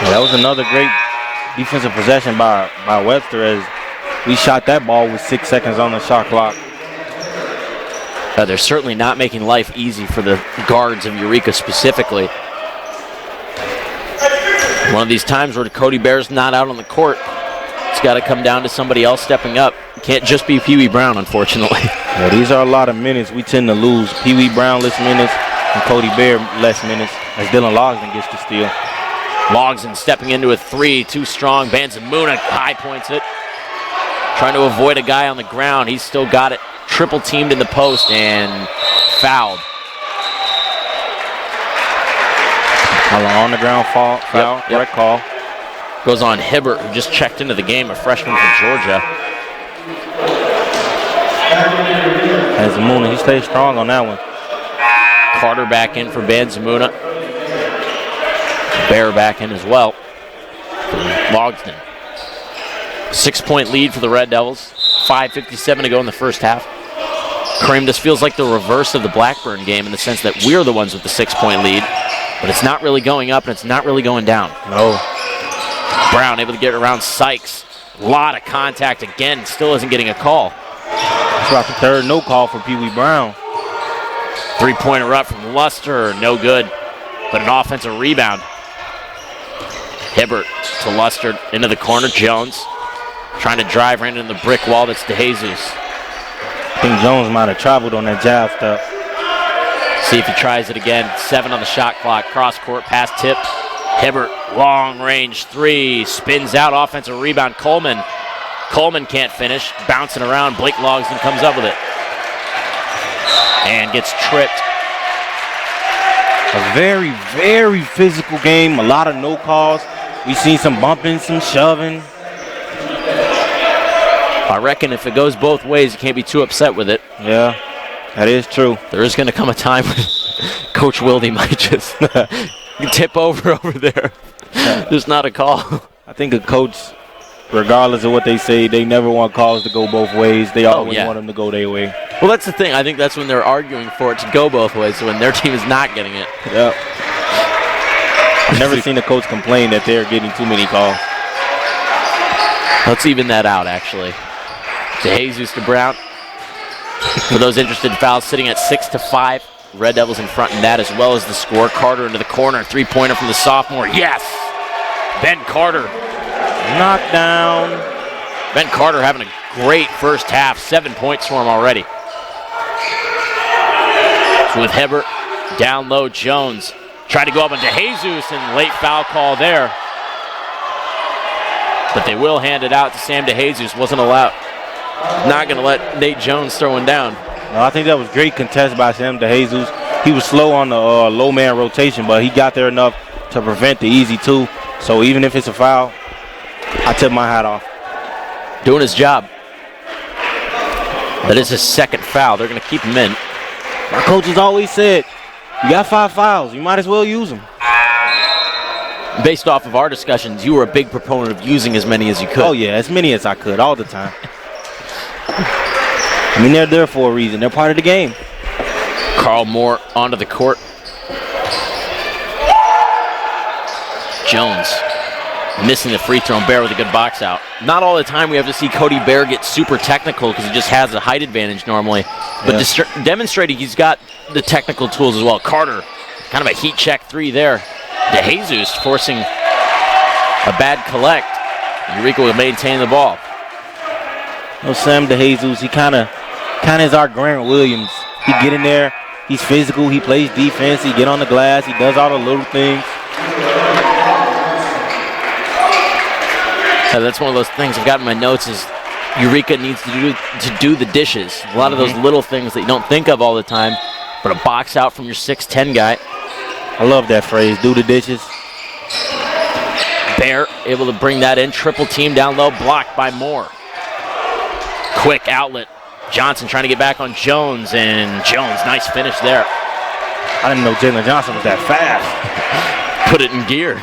[SPEAKER 2] Yeah, that was another great defensive possession by Webster as we shot that ball with 6 seconds on the shot clock.
[SPEAKER 1] They're certainly not making life easy for the guards of Eureka specifically. One of these times where Cody Bear's not out on the court, it's got to come down to somebody else stepping up. It can't just be Pee Wee Brown, unfortunately.
[SPEAKER 2] Yeah, these are a lot of minutes we tend to lose. Pee Wee Brown less minutes and Cody Bear less minutes as Dillon Logsdon gets to steal.
[SPEAKER 1] Logsdon stepping into a three, too strong. Banzamuna high points it. Trying to avoid a guy on the ground. He's still got it. Triple teamed in the post and fouled.
[SPEAKER 2] On the ground foul, correct call.
[SPEAKER 1] Goes on Hibbert, who just checked into the game, a freshman from Georgia.
[SPEAKER 2] Banzamuna, he stays strong on that one.
[SPEAKER 1] Carter back in for Banzamuna. Bear back in as well for Logsdon. 6-point lead for the Red Devils. 5:57 to go in the first half. Kareem, this feels like the reverse of the Blackburn game in the sense that we're the ones with the 6-point lead, but it's not really going up and it's not really going down.
[SPEAKER 2] No.
[SPEAKER 1] Brown able to get around Sykes. A lot of contact again, still isn't getting a call.
[SPEAKER 2] It's about the third no call for Pee Wee Brown.
[SPEAKER 1] 3-pointer up from Luster, no good, but an offensive rebound. Hibbert to Luster into the corner. Jones trying to drive right into the brick wall. That's DeJesus.
[SPEAKER 2] I think Jones might have traveled on that jab step.
[SPEAKER 1] See if he tries it again. 7 on the shot clock. Cross court pass tip. Hibbert, long range three. Spins out. Offensive rebound. Coleman. Coleman can't finish. Bouncing around. Blake Logsdon comes up with it. And gets tripped.
[SPEAKER 2] A very, very physical game. A lot of no calls. We've seen some bumping, some shoving.
[SPEAKER 1] I reckon if it goes both ways, you can't be too upset with it.
[SPEAKER 2] Yeah, that is true.
[SPEAKER 1] There is going to come a time when Coach Wilde might just tip over there. There's not a call.
[SPEAKER 2] I think a coach, regardless of what they say, they never want calls to go both ways. They always want them to go their way.
[SPEAKER 1] Well, that's the thing. I think that's when they're arguing for it to go both ways, so when their team is not getting it.
[SPEAKER 2] Yeah. I've never seen a coach complain that they're getting too many calls.
[SPEAKER 1] Let's even that out, actually. DeJesus to Brown. For those interested in fouls, sitting at 6-5. Red Devils in front in that as well as the score. Carter into the corner. 3-pointer from the sophomore. Yes! Ben Carter.
[SPEAKER 2] Knocked down.
[SPEAKER 1] Ben Carter having a great first half. 7 points for him already. So with Hibbert, down low, Jones. Tried to go up on DeJesus and late foul call there. But they will hand it out to Sam DeJesus. Wasn't allowed. Not going to let Nate Jones throw him down.
[SPEAKER 2] No, I think that was great contest by Sam DeJesus. He was slow on the low man rotation, but he got there enough to prevent the easy two. So even if it's a foul, I tip my hat off.
[SPEAKER 1] Doing his job. That is his second foul. They're going to keep him in.
[SPEAKER 2] My coach has always said, you got 5 fouls. You might as well use them.
[SPEAKER 1] Based off of our discussions, you were a big proponent of using as many as you could.
[SPEAKER 2] Oh, yeah, as many as I could, all the time. I mean, they're there for a reason. They're part of the game.
[SPEAKER 1] Carl Moore onto the court. Jones missing the free throw, and Bear with a good box out. Not all the time we have to see Cody Bear get super technical because he just has a height advantage normally. But demonstrating he's got the technical tools as well. Carter, kind of a heat check three there. DeJesus forcing a bad collect. Eureka will maintain the ball.
[SPEAKER 2] No, Sam DeJesus, he kind of is our Grant Williams. He get in there, he's physical, he plays defense, he get on the glass, he does all the little things.
[SPEAKER 1] That's one of those things I've got in my notes is Eureka needs to do the dishes. A lot of those little things that you don't think of all the time, but a box out from your 6'10" guy.
[SPEAKER 2] I love that phrase, do the dishes.
[SPEAKER 1] Bear able to bring that in. Triple team down low, blocked by Moore. Quick outlet. Johnson trying to get back on Jones, and Jones, nice finish there.
[SPEAKER 2] I didn't know Jalen Johnson was that fast.
[SPEAKER 1] Put it in gear.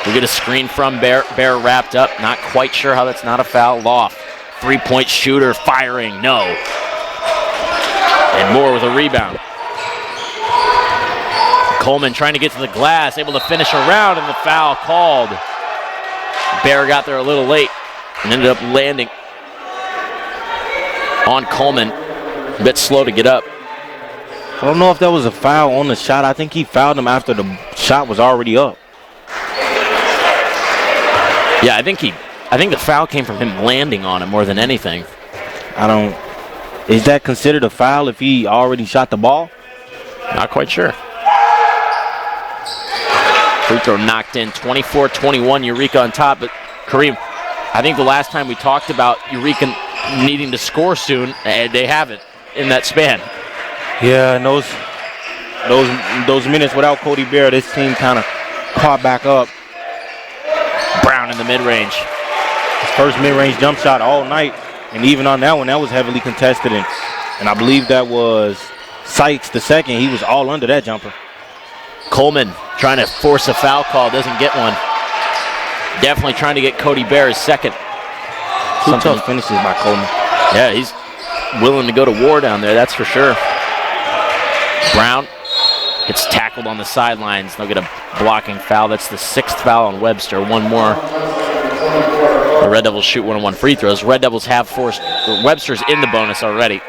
[SPEAKER 1] We get a screen from Bear. Bear wrapped up. Not quite sure how that's not a foul. Loft. Three-point shooter firing. No. And Moore with a rebound. Coleman trying to get to the glass. Able to finish around, and the foul called. Bear got there a little late and ended up landing on Coleman. A bit slow to get up.
[SPEAKER 2] I don't know if that was a foul on the shot. I think he fouled him after the shot was already up.
[SPEAKER 1] Yeah, I think the foul came from him landing on him more than anything.
[SPEAKER 2] Is that considered a foul if he already shot the ball?
[SPEAKER 1] Not quite sure. Free throw knocked in, 24-21, Eureka on top. But Kareem, I think the last time we talked about Eureka needing to score soon, they haven't in that span.
[SPEAKER 2] Yeah, and those minutes without Cody Bear, this team kind of caught back up.
[SPEAKER 1] Brown in the mid-range.
[SPEAKER 2] His first mid-range jump shot all night, and even on that one, that was heavily contested, and I believe that was Sykes the second. He was all under that jumper.
[SPEAKER 1] Coleman trying to force a foul call, doesn't get one. Definitely trying to get Cody Bear his second.
[SPEAKER 2] Some tough finishes by Coleman.
[SPEAKER 1] Yeah, he's willing to go to war down there, that's for sure. Brown gets tackled on the sidelines. They'll get a blocking foul. That's the 6th foul on Webster. One more. The Red Devils shoot 1-on-1 free throws. Red Devils have forced Webster's in the bonus already.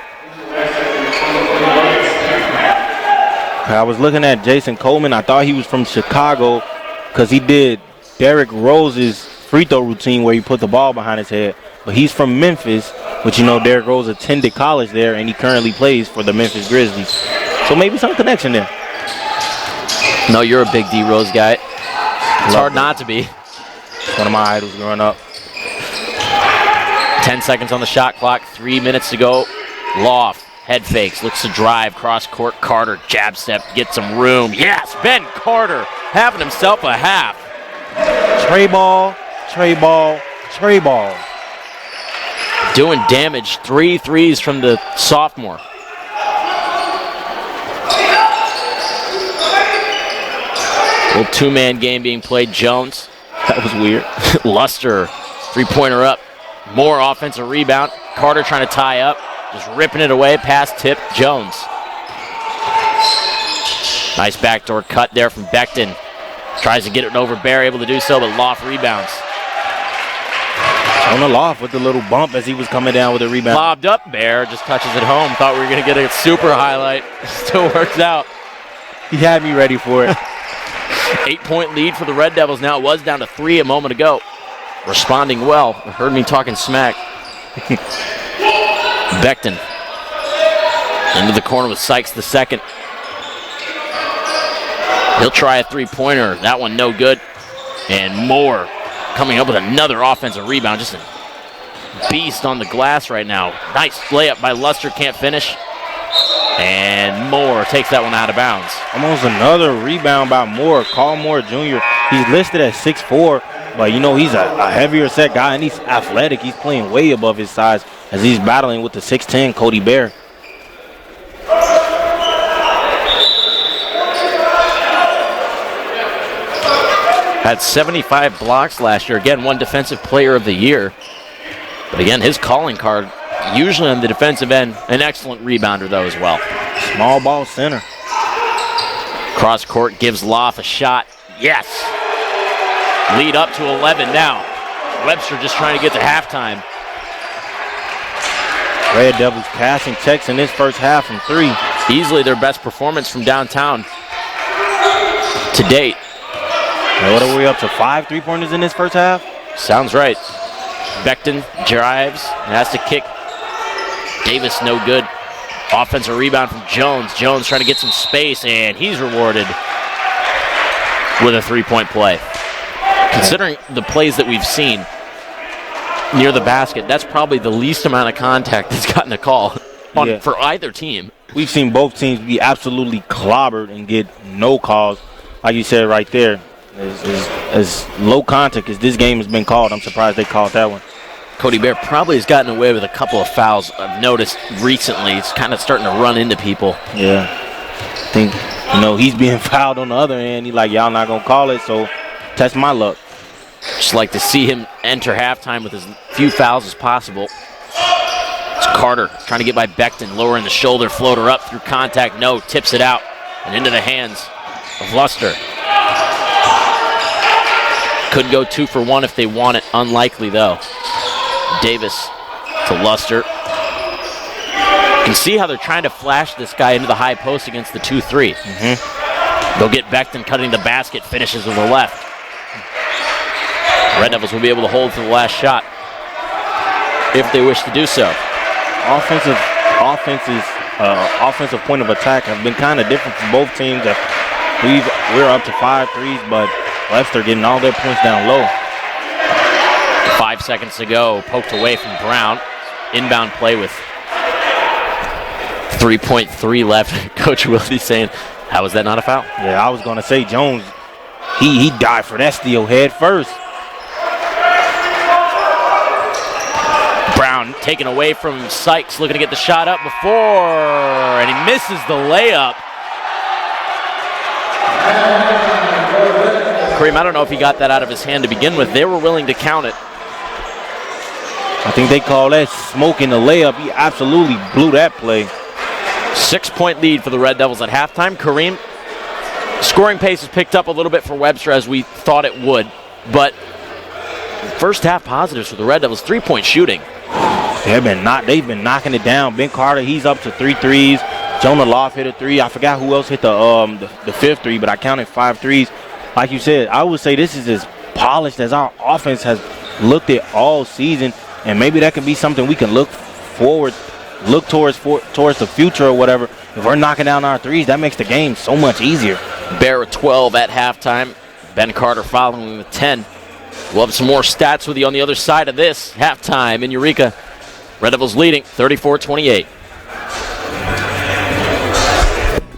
[SPEAKER 2] I was looking at Jason Coleman. I thought he was from Chicago because he did Derrick Rose's free throw routine where he put the ball behind his head. But he's from Memphis, which you know Derrick Rose attended college there, and he currently plays for the Memphis Grizzlies. So maybe some connection there.
[SPEAKER 1] No, you're a big D Rose guy. It's hard not to be.
[SPEAKER 2] One of my idols growing up.
[SPEAKER 1] 10 seconds on the shot clock, 3 minutes to go. Loft, head fakes, looks to drive, cross court. Carter, jab step, get some room. Yes, Ben Carter having himself a half.
[SPEAKER 2] Trey ball, Trey ball, Trey ball.
[SPEAKER 1] Doing damage, 3 threes from the sophomore. Little two-man game being played. Jones.
[SPEAKER 2] That was weird.
[SPEAKER 1] Luster, three-pointer up. More offensive rebound. Carter trying to tie up. Just ripping it away. Pass tip. Jones. Nice backdoor cut there from Becton. Tries to get it over Bear, able to do so, but Loft rebounds.
[SPEAKER 2] On the Loft with the little bump as he was coming down with a rebound.
[SPEAKER 1] Lobbed up. Bear just touches it home. Thought we were going to get a super highlight. Still works out.
[SPEAKER 2] He had me ready for it.
[SPEAKER 1] 8-point lead for the Red Devils now. It was down to 3 a moment ago. Responding well. Heard me talking smack. Becton. Into the corner with Sykes the second. He'll try a three-pointer. That one no good. And Moore coming up with another offensive rebound. Just a beast on the glass right now. Nice layup by Luster. Can't finish. And Moore takes that one out of bounds.
[SPEAKER 2] Almost another rebound by Moore. Carl Moore Jr. He's listed at 6'4", but you know he's a heavier set guy and he's athletic. He's playing way above his size as he's battling with the 6'10" Cody Bear.
[SPEAKER 1] Had 75 blocks last year. Again, won Defensive Player of the Year. But again, his calling card, usually on the defensive end, an excellent rebounder, though, as well.
[SPEAKER 2] Small ball center.
[SPEAKER 1] Cross court gives Loff a shot. Yes. Lead up to 11 now. Webster just trying to get to halftime.
[SPEAKER 2] Red Devils cashing checks in this first half from 3.
[SPEAKER 1] Easily their best performance from downtown to date.
[SPEAKER 2] And what are we up to, 5 3-pointers in this first half?
[SPEAKER 1] Sounds right. Becton drives and has to kick. Davis no good. Offensive rebound from Jones. Jones trying to get some space, and he's rewarded with a 3-point play. Considering the plays that we've seen near the basket, that's probably the least amount of contact that's gotten a call for either team.
[SPEAKER 2] We've seen both teams be absolutely clobbered and get no calls. Like you said right there, as low contact as this game has been called, I'm surprised they called that one.
[SPEAKER 1] Cody Bear probably has gotten away with a couple of fouls. I've noticed recently it's kind of starting to run into people.
[SPEAKER 2] Yeah. I think, he's being fouled on the other end. He's like, y'all not going to call it, so test my luck.
[SPEAKER 1] Just like to see him enter halftime with as few fouls as possible. It's Carter trying to get by Becton, lowering the shoulder floater up through contact. No, tips it out and into the hands of Luster. Could go 2 for 1 if they want it. Unlikely, though. Davis to Luster. You can see how they're trying to flash this guy into the high post against the 2-3. They'll get Becton cutting the basket, finishes with the left. Red Devils will be able to hold to the last shot if they wish to do so.
[SPEAKER 2] Offensive point of attack have been kind of different for both teams. We're up to 5 threes, but Webster getting all their points down low.
[SPEAKER 1] 5 seconds to go, poked away from Brown. Inbound play with 3.3 left. Coach Wilde saying, how is that not a foul?
[SPEAKER 2] Yeah, I was going to say Jones, he died for that steal head first.
[SPEAKER 1] Brown taken away from Sykes, looking to get the shot up before, and he misses the layup. Kareem, I don't know if he got that out of his hand to begin with. They were willing to count it.
[SPEAKER 2] I think they call that smoking the layup. He absolutely blew that play.
[SPEAKER 1] 6-point lead for the Red Devils at halftime. Kareem, scoring pace has picked up a little bit for Webster as we thought it would, but first half positives for the Red Devils. 3-point shooting.
[SPEAKER 2] They've been knocking it down. Ben Carter, he's up to 3 threes. Jonah Loft hit a 3. I forgot who else hit the 5th 3, but I counted 5 threes. Like you said, I would say this is as polished as our offense has looked at all season, and maybe that can be something we can look towards the future or whatever. If we're knocking down our threes, that makes the game so much easier.
[SPEAKER 1] Bear with 12 at halftime. Ben Carter following with 10. We'll have some more stats with you on the other side of this halftime in Eureka. Red Devils leading 34-28.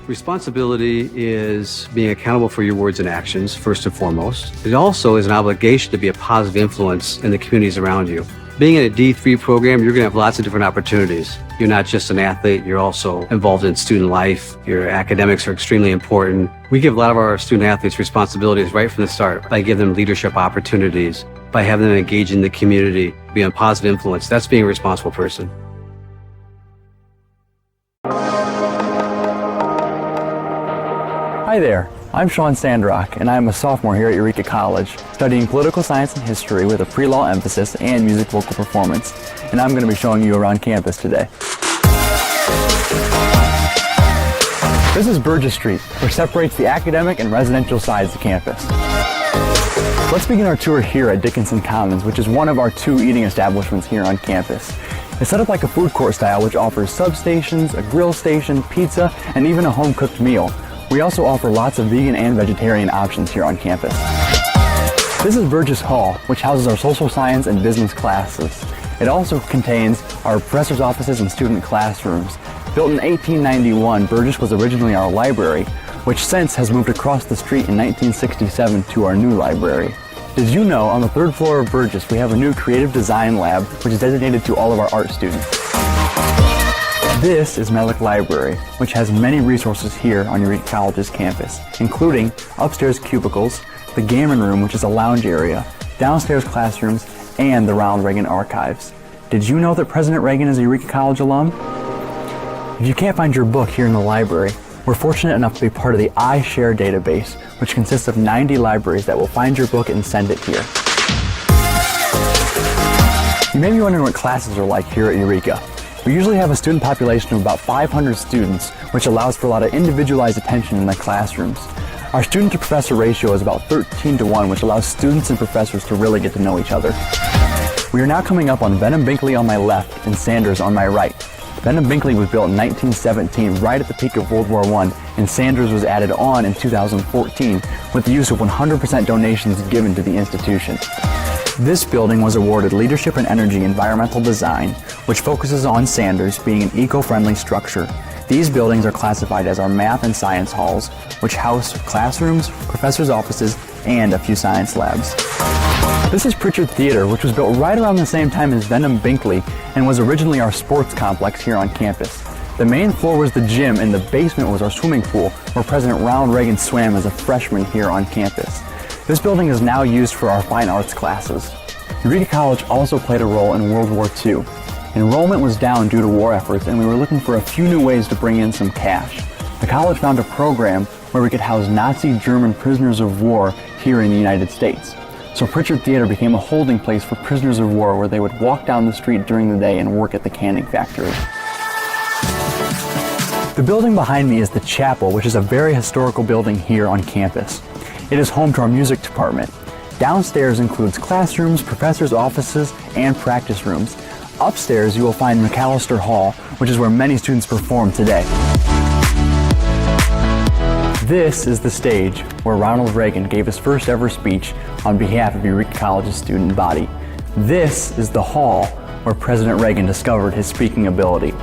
[SPEAKER 14] Responsibility is being accountable for your words and actions, first and foremost. It also is an obligation to be a positive influence in the communities around you. Being in a D3 program, you're going to have lots of different opportunities. You're not just an athlete, you're also involved in student life. Your academics are extremely important. We give a lot of our student athletes responsibilities right from the start by giving them leadership opportunities, by having them engage in the community, be a positive influence. That's being a responsible person.
[SPEAKER 15] Hi there, I'm Sean Sandrock, and I'm a sophomore here at Eureka College, studying political science and history with a pre-law emphasis and music vocal performance. And I'm going to be showing you around campus today. This is Burgess Street, which separates the academic and residential sides of campus. Let's begin our tour here at Dickinson Commons, which is one of our 2 eating establishments here on campus. It's set up like a food court style, which offers substations, a grill station, pizza, and even a home-cooked meal. We also offer lots of vegan and vegetarian options here on campus. This is Burgess Hall, which houses our social science and business classes. It also contains our professors' offices and student classrooms. Built in 1891, Burgess was originally our library, which since has moved across the street in 1967 to our new library. Did you know on the 3rd floor of Burgess we have a new creative design lab, which is designated to all of our art students? This is Melick Library, which has many resources here on Eureka College's campus, including upstairs cubicles, the Gammon Room, which is a lounge area, downstairs classrooms, and the Ronald Reagan Archives. Did you know that President Reagan is a Eureka College alum? If you can't find your book here in the library, we're fortunate enough to be part of the iShare database, which consists of 90 libraries that will find your book and send it here. You may be wondering what classes are like here at Eureka. We usually have a student population of about 500 students, which allows for a lot of individualized attention in the classrooms. Our student-to-professor ratio is about 13:1, which allows students and professors to really get to know each other. We are now coming up on Benham Binkley on my left and Sanders on my right. Benham Binkley was built in 1917, right at the peak of World War I, and Sanders was added on in 2014 with the use of 100% donations given to the institution. This building was awarded Leadership in Energy Environmental Design, which focuses on Sanders being an eco-friendly structure. These buildings are classified as our math and science halls, which house classrooms, professors' offices, and a few science labs. This is Pritchard Theater, which was built right around the same time as Benham Binkley and was originally our sports complex here on campus. The main floor was the gym and the basement was our swimming pool, where President Ronald Reagan swam as a freshman here on campus. This building is now used for our fine arts classes. Eureka College also played a role in World War II. Enrollment was down due to war efforts, and we were looking for a few new ways to bring in some cash. The college found a program where we could house Nazi German prisoners of war here in the United States. So Pritchard Theater became a holding place for prisoners of war where they would walk down the street during the day and work at the canning factory. The building behind me is the chapel, which is a very historical building here on campus. It is home to our music department. Downstairs includes classrooms, professors' offices, and practice rooms. Upstairs, you will find McAllister Hall, which is where many students perform today. This is the stage where Ronald Reagan gave his first ever speech on behalf of Eureka College's student body. This is the hall where President Reagan discovered his speaking ability.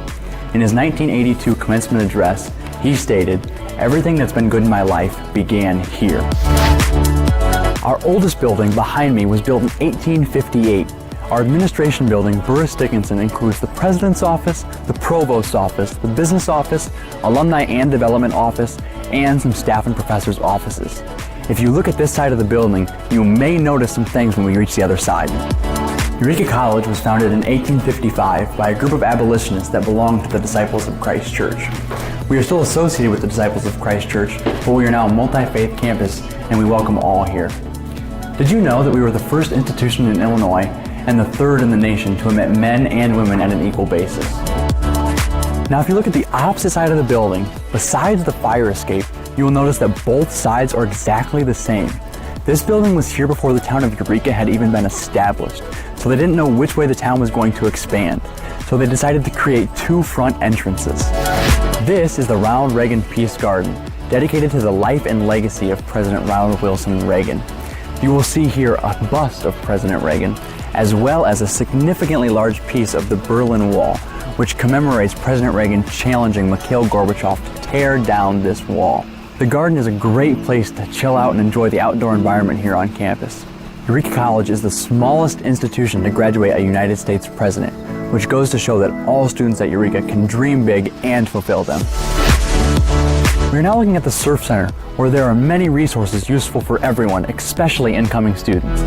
[SPEAKER 15] In his 1982 commencement address, he stated, "Everything that's been good in my life began here." Our oldest building behind me was built in 1858. Our administration building, Burris Dickinson, includes the President's Office, the Provost's Office, the Business Office, Alumni and Development Office, and some staff and professors' offices. If you look at this side of the building, you may notice some things when we reach the other side. Eureka College was founded in 1855 by a group of abolitionists that belonged to the Disciples of Christ Church. We are still associated with the Disciples of Christ Church, but we are now a multi-faith campus, and we welcome all here. Did you know that we were the first institution in Illinois and the third in the nation to admit men and women at an equal basis? Now, if you look at the opposite side of the building, besides the fire escape, you will notice that both sides are exactly the same. This building was here before the town of Eureka had even been established, so they didn't know which way the town was going to expand. So they decided to create two front entrances. This is the Ronald Reagan Peace Garden, dedicated to the life and legacy of President Ronald Wilson Reagan. You will see here a bust of President Reagan, as well as a significantly large piece of the Berlin Wall, which commemorates President Reagan challenging Mikhail Gorbachev to tear down this wall. The garden is a great place to chill out and enjoy the outdoor environment here on campus. Eureka College is the smallest institution to graduate a United States president, which goes to show that all students at Eureka can dream big and fulfill them. We are now looking at the Surf Center, where there are many resources useful for everyone, especially incoming students.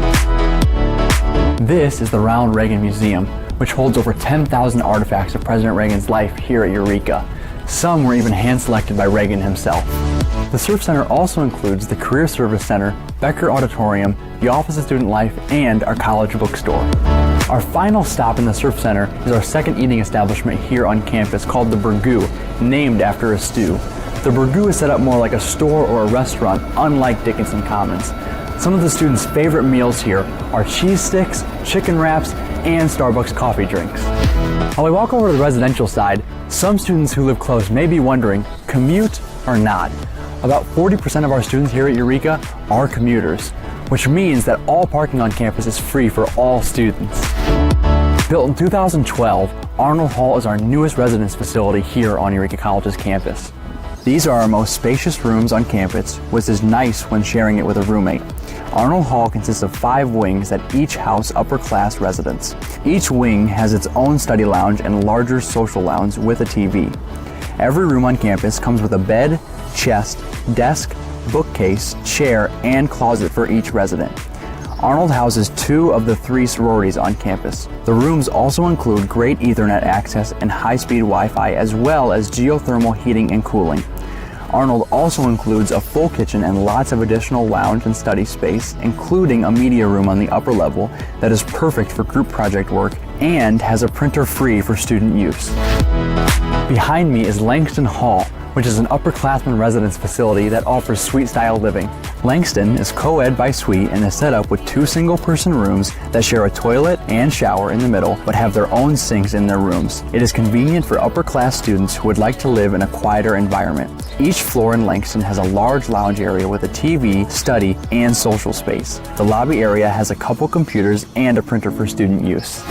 [SPEAKER 15] This is the Ronald Reagan Museum, which holds over 10,000 artifacts of President Reagan's life here at Eureka. Some were even hand-selected by Reagan himself. The Surf Center also includes the Career Service Center, Becker Auditorium, the Office of Student Life, and our college bookstore. Our final stop in the Surf Center is our second eating establishment here on campus called the Burgoo, named after a stew. The Burgoo is set up more like a store or a restaurant, unlike Dickinson Commons. Some of the students' favorite meals here are cheese sticks, chicken wraps, and Starbucks coffee drinks. While we walk over to the residential side, some students who live close may be wondering, commute or not? About 40% of our students here at Eureka are commuters, which means that all parking on campus is free for all students. Built in 2012, Arnold Hall is our newest residence facility here on Eureka College's campus. These are our most spacious rooms on campus, which is nice when sharing it with a roommate. Arnold Hall consists of 5 wings that each house upper-class residents. Each wing has its own study lounge and larger social lounge with a TV. Every room on campus comes with a bed, chest, desk, bookcase, chair, and closet for each resident. Arnold houses 2 of the 3 sororities on campus. The rooms also include great Ethernet access and high-speed Wi-Fi, as well as geothermal heating and cooling. Arnold also includes a full kitchen and lots of additional lounge and study space, including a media room on the upper level that is perfect for group project work and has a printer free for student use. Behind me is Langston Hall, which is an upperclassmen residence facility that offers suite-style living. Langston is co-ed by suite and is set up with 2 single-person rooms that share a toilet and shower in the middle, but have their own sinks in their rooms. It is convenient for upper-class students who would like to live in a quieter environment. Each floor in Langston has a large lounge area with a TV, study, and social space. The lobby area has a couple computers and a printer for student use.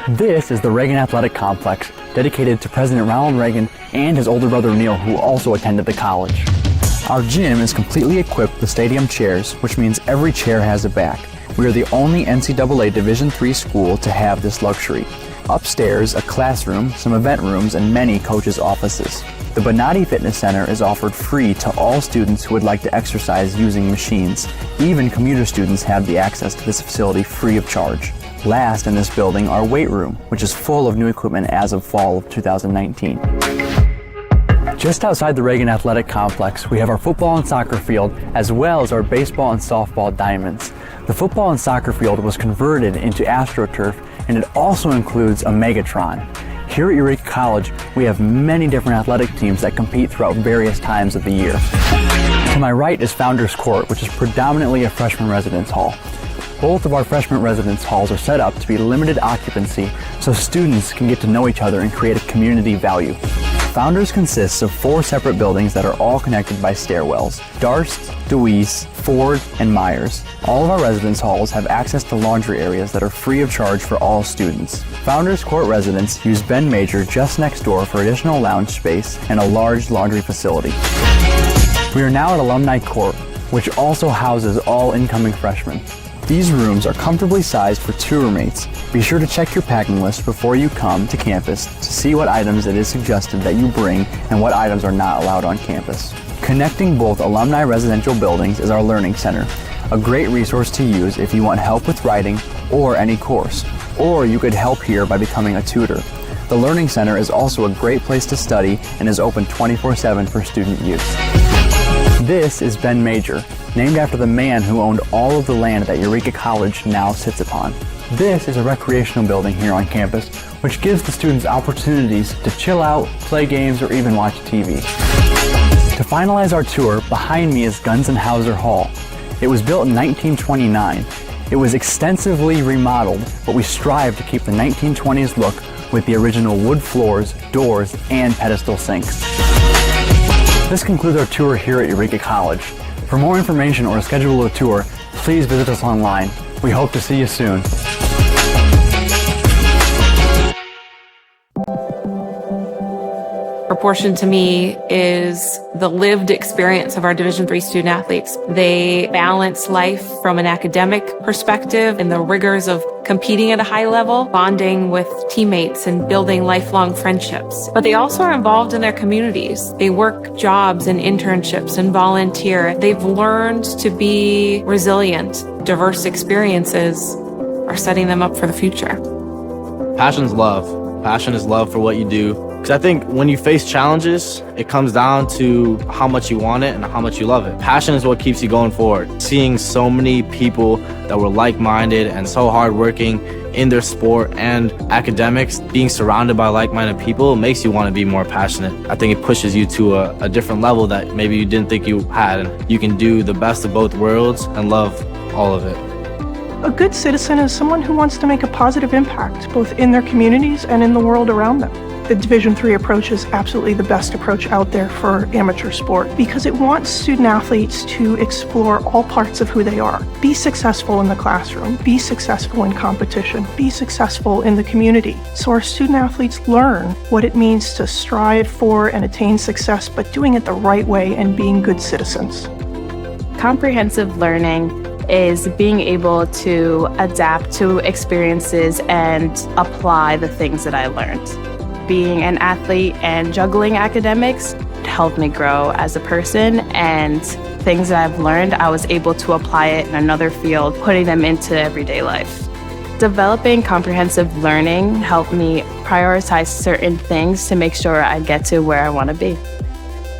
[SPEAKER 15] This is the Reagan Athletic Complex, dedicated to President Ronald Reagan and his older brother Neil, who also attended the college. Our gym is completely equipped with stadium chairs, which means every chair has a back. We are the only NCAA Division III school to have this luxury. Upstairs, a classroom, some event rooms, and many coaches' offices. The Bonatti Fitness Center is offered free to all students who would like to exercise using machines. Even commuter students have the access to this facility free of charge. Last in this building, our weight room, which is full of new equipment as of fall of 2019. Just outside the Reagan Athletic Complex, we have our football and soccer field, as well as our baseball and softball diamonds. The football and soccer field was converted into AstroTurf, and it also includes a Megatron. Here at Eureka College, we have many different athletic teams that compete throughout various times of the year. To my right is Founders Court, which is predominantly a freshman residence hall. Both of our freshman residence halls are set up to be limited occupancy so students can get to know each other and create a community value. Founders consists of 4 separate buildings that are all connected by stairwells: Darst, DeWeese, Ford, and Myers. All of our residence halls have access to laundry areas that are free of charge for all students. Founders Court residents use Ben Major just next door for additional lounge space and a large laundry facility. We are now at Alumni Court, which also houses all incoming freshmen. These rooms are comfortably sized for 2 roommates. Be sure to check your packing list before you come to campus to see what items it is suggested that you bring and what items are not allowed on campus. Connecting both alumni residential buildings is our Learning Center, a great resource to use if you want help with writing or any course, or you could help here by becoming a tutor. The Learning Center is also a great place to study and is open 24/7 for student use. This is Ben Major, named after the man who owned all of the land that Eureka College now sits upon. This is a recreational building here on campus, which gives the students opportunities to chill out, play games, or even watch TV. To finalize our tour, behind me is Gunzenhauser Hall. It was built in 1929. It was extensively remodeled, but we strive to keep the 1920s look with the original wood floors, doors, and pedestal sinks. This concludes our tour here at Eureka College. For more information or to schedule a tour, please visit us online. We hope to see you soon.
[SPEAKER 16] Proportion to me is the lived experience of our Division III student athletes. They balance life from an academic perspective and the rigors of competing at a high level, bonding with teammates and building lifelong friendships. But they also are involved in their communities. They work jobs and internships and volunteer. They've learned to be resilient. Diverse experiences are setting them up for the future.
[SPEAKER 17] Passion's love. Passion is love for what you do. Because I think when you face challenges, it comes down to how much you want it and how much you love it. Passion is what keeps you going forward. Seeing so many people that were like-minded and so hardworking in their sport and academics, being surrounded by like-minded people makes you want to be more passionate. I think it pushes you to a different level that maybe you didn't think you had. And you can do the best of both worlds and love all of it.
[SPEAKER 18] A good citizen is someone who wants to make a positive impact, both in their communities and in the world around them. The Division III approach is absolutely the best approach out there for amateur sport because it wants student athletes to explore all parts of who they are. Be successful in the classroom, be successful in competition, be successful in the community. So our student athletes learn what it means to strive for and attain success, but doing it the right way and being good citizens.
[SPEAKER 19] Comprehensive learning is being able to adapt to experiences and apply the things that I learned. Being an athlete and juggling academics helped me grow as a person, and things that I've learned, I was able to apply it in another field, putting them into everyday life. Developing comprehensive learning helped me prioritize certain things to make sure I get to where I want to be.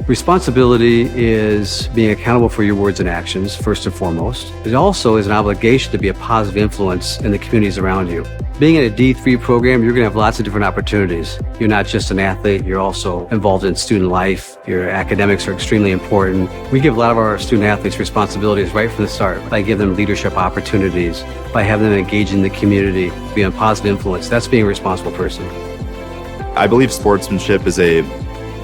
[SPEAKER 14] Responsibility is being accountable for your words and actions, first and foremost. It also is an obligation to be a positive influence in the communities around you. Being in a D3 program, you're going to have lots of different opportunities. You're not just an athlete, you're also involved in student life. Your academics are extremely important. We give a lot of our student athletes responsibilities right from the start by giving them leadership opportunities, by having them engage in the community, being a positive influence. That's being a responsible person.
[SPEAKER 20] I believe sportsmanship is a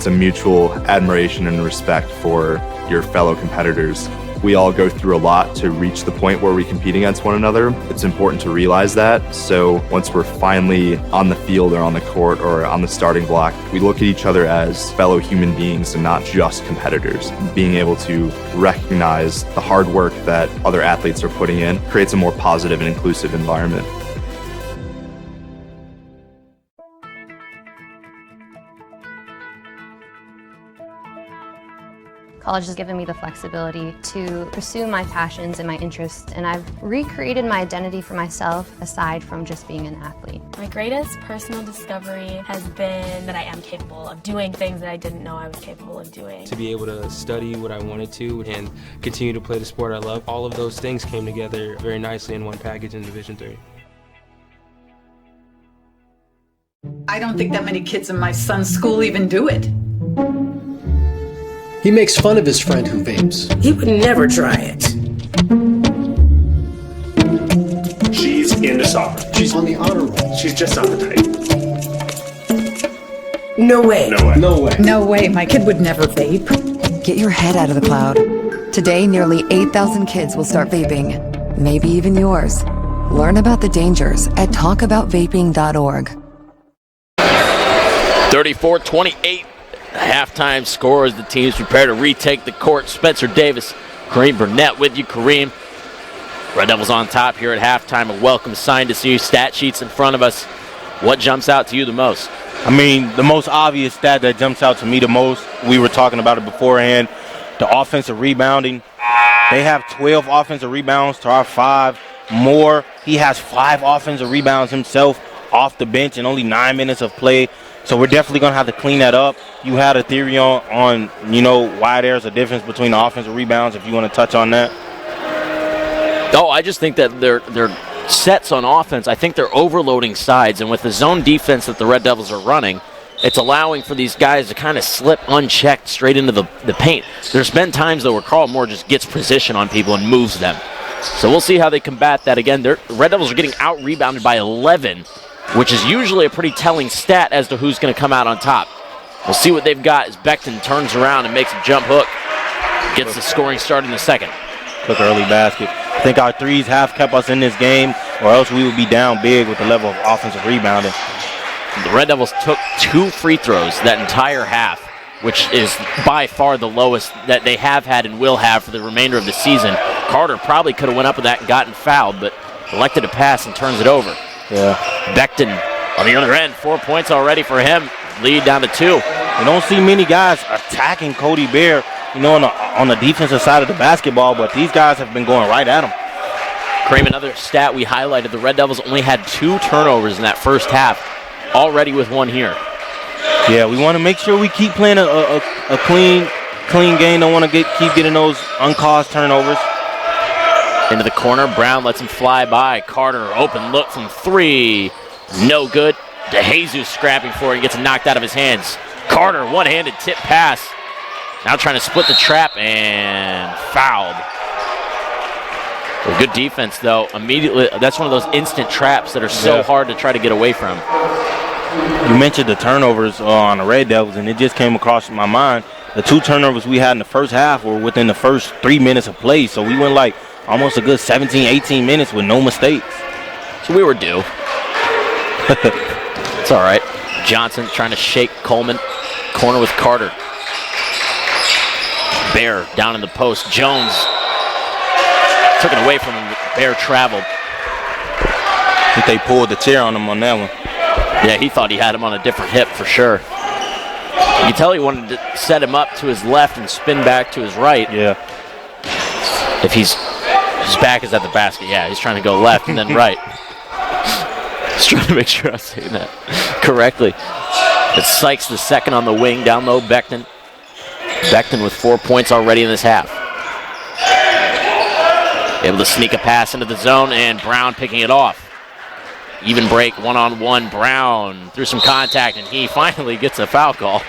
[SPEAKER 20] mutual admiration and respect for your fellow competitors. We all go through a lot to reach the point where we compete against one another. It's important to realize that. So once we're finally on the field or on the court or on the starting block, we look at each other as fellow human beings and not just competitors. Being able to recognize the hard work that other athletes are putting in creates a more positive and inclusive environment.
[SPEAKER 21] College has given me the flexibility to pursue my passions and my interests, and I've recreated my identity for myself aside from just being an athlete.
[SPEAKER 22] My greatest personal discovery has been that I am capable of doing things that I didn't know I was capable of doing.
[SPEAKER 23] To be able to study what I wanted to and continue to play the sport I love, all of those things came together very nicely in one package in Division III.
[SPEAKER 24] I don't think that many kids in my son's school even do it.
[SPEAKER 25] He makes fun of his friend who vapes.
[SPEAKER 26] He would never try it.
[SPEAKER 27] She's into soccer.
[SPEAKER 25] She's on the honor roll.
[SPEAKER 27] She's just not the type.
[SPEAKER 26] No way.
[SPEAKER 27] No way.
[SPEAKER 25] No way.
[SPEAKER 24] No way, my kid would never vape.
[SPEAKER 28] Get your head out of the cloud. Today, nearly 8,000 kids will start vaping. Maybe even yours. Learn about the dangers at talkaboutvaping.org.
[SPEAKER 1] 34-28. Halftime score as the teams prepare to retake the court. Spencer Davis, Kareem Burnett with you. Kareem, Red Devils on top here at halftime. A welcome sign to see stat sheets in front of us. What jumps out to you the most?
[SPEAKER 2] I mean, the most obvious stat that jumps out to me the most, we were talking about it beforehand, the offensive rebounding. They have 12 offensive rebounds to our 5 more. He has 5 offensive rebounds himself off the bench in only 9 minutes of play. So we're definitely going to have to clean that up. You had a theory on why there's a difference between the offensive rebounds, if you want to touch on that.
[SPEAKER 1] Oh, I just think that their sets on offense, I think they're overloading sides. And with the zone defense that the Red Devils are running, it's allowing for these guys to kind of slip unchecked straight into the paint. There's been times, though, where Carl Moore just gets position on people and moves them. So we'll see how they combat that again. The Red Devils are getting out-rebounded by 11, which is usually a pretty telling stat as to who's going to come out on top. We'll see what they've got as Becton turns around and makes a jump hook. Gets the scoring started in the second.
[SPEAKER 2] Quick early basket. I think our threes have kept us in this game, or else we would be down big with the level of offensive rebounding.
[SPEAKER 1] The Red Devils took 2 free throws that entire half, which is by far the lowest that they have had and will have for the remainder of the season. Carter probably could have went up with that and gotten fouled, but elected to pass and turns it over.
[SPEAKER 2] Yeah.
[SPEAKER 1] Becton on the other end, 4 points already for him. Lead down to 2.
[SPEAKER 2] You don't see many guys attacking Cody Bear, on the defensive side of the basketball, but these guys have been going right at him.
[SPEAKER 1] Kareem, another stat we highlighted, the Red Devils only had 2 turnovers in that first half, already with 1 here.
[SPEAKER 2] Yeah, we want to make sure we keep playing a clean game. Don't want to keep getting those uncaused turnovers.
[SPEAKER 1] Into the corner, Brown lets him fly by. Carter, open look from 3. No good. DeJesus scrapping for it and gets it knocked out of his hands. Carter, one-handed tip pass. Now trying to split the trap and fouled. Well, good defense, though. Immediately, that's one of those instant traps that are so hard to try to get away from.
[SPEAKER 2] You mentioned the turnovers on the Red Devils, and it just came across my mind. The 2 turnovers we had in the first half were within the first 3 minutes of play, so we went like almost a good 17, 18 minutes with no mistakes.
[SPEAKER 1] So we were due. It's all right. Johnson trying to shake Coleman. Corner with Carter. Bear down in the post. Jones took it away from him. Bear traveled.
[SPEAKER 2] I think they pulled the chair on him on that one.
[SPEAKER 1] Yeah, he thought he had him on a different hip for sure. You can tell he wanted to set him up to his left and spin back to his right.
[SPEAKER 2] Yeah.
[SPEAKER 1] If his back is at the basket, yeah, he's trying to go left and then right. Just trying to make sure I'm saying that correctly. It's Sykes the second on the wing, down low, Beckton. Beckton with 4 points already in this half. Able to sneak a pass into the zone, and Brown picking it off. Even break, one-on-one, Brown through some contact, and he finally gets a foul call.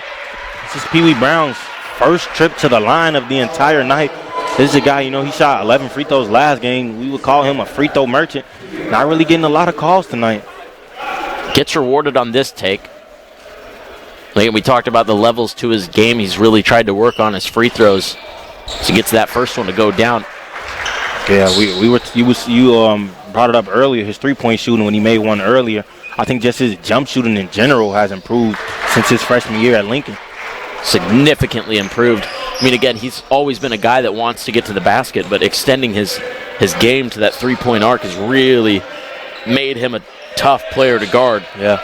[SPEAKER 2] This is Pee Wee Brown's first trip to the line of the entire night. This is a guy, he shot 11 free throws last game. We would call him a free throw merchant. Not really getting a lot of calls tonight.
[SPEAKER 1] Gets rewarded on this take. Like we talked about the levels to his game. He's really tried to work on his free throws. So he gets that first one to go down.
[SPEAKER 2] Yeah, you brought it up earlier, his three-point shooting when he made one earlier. I think just his jump shooting in general has improved since his freshman year at Lincoln.
[SPEAKER 1] Significantly improved. I mean, again, he's always been a guy that wants to get to the basket, but extending his game to that three-point arc has really made him a tough player to guard.
[SPEAKER 2] Yeah.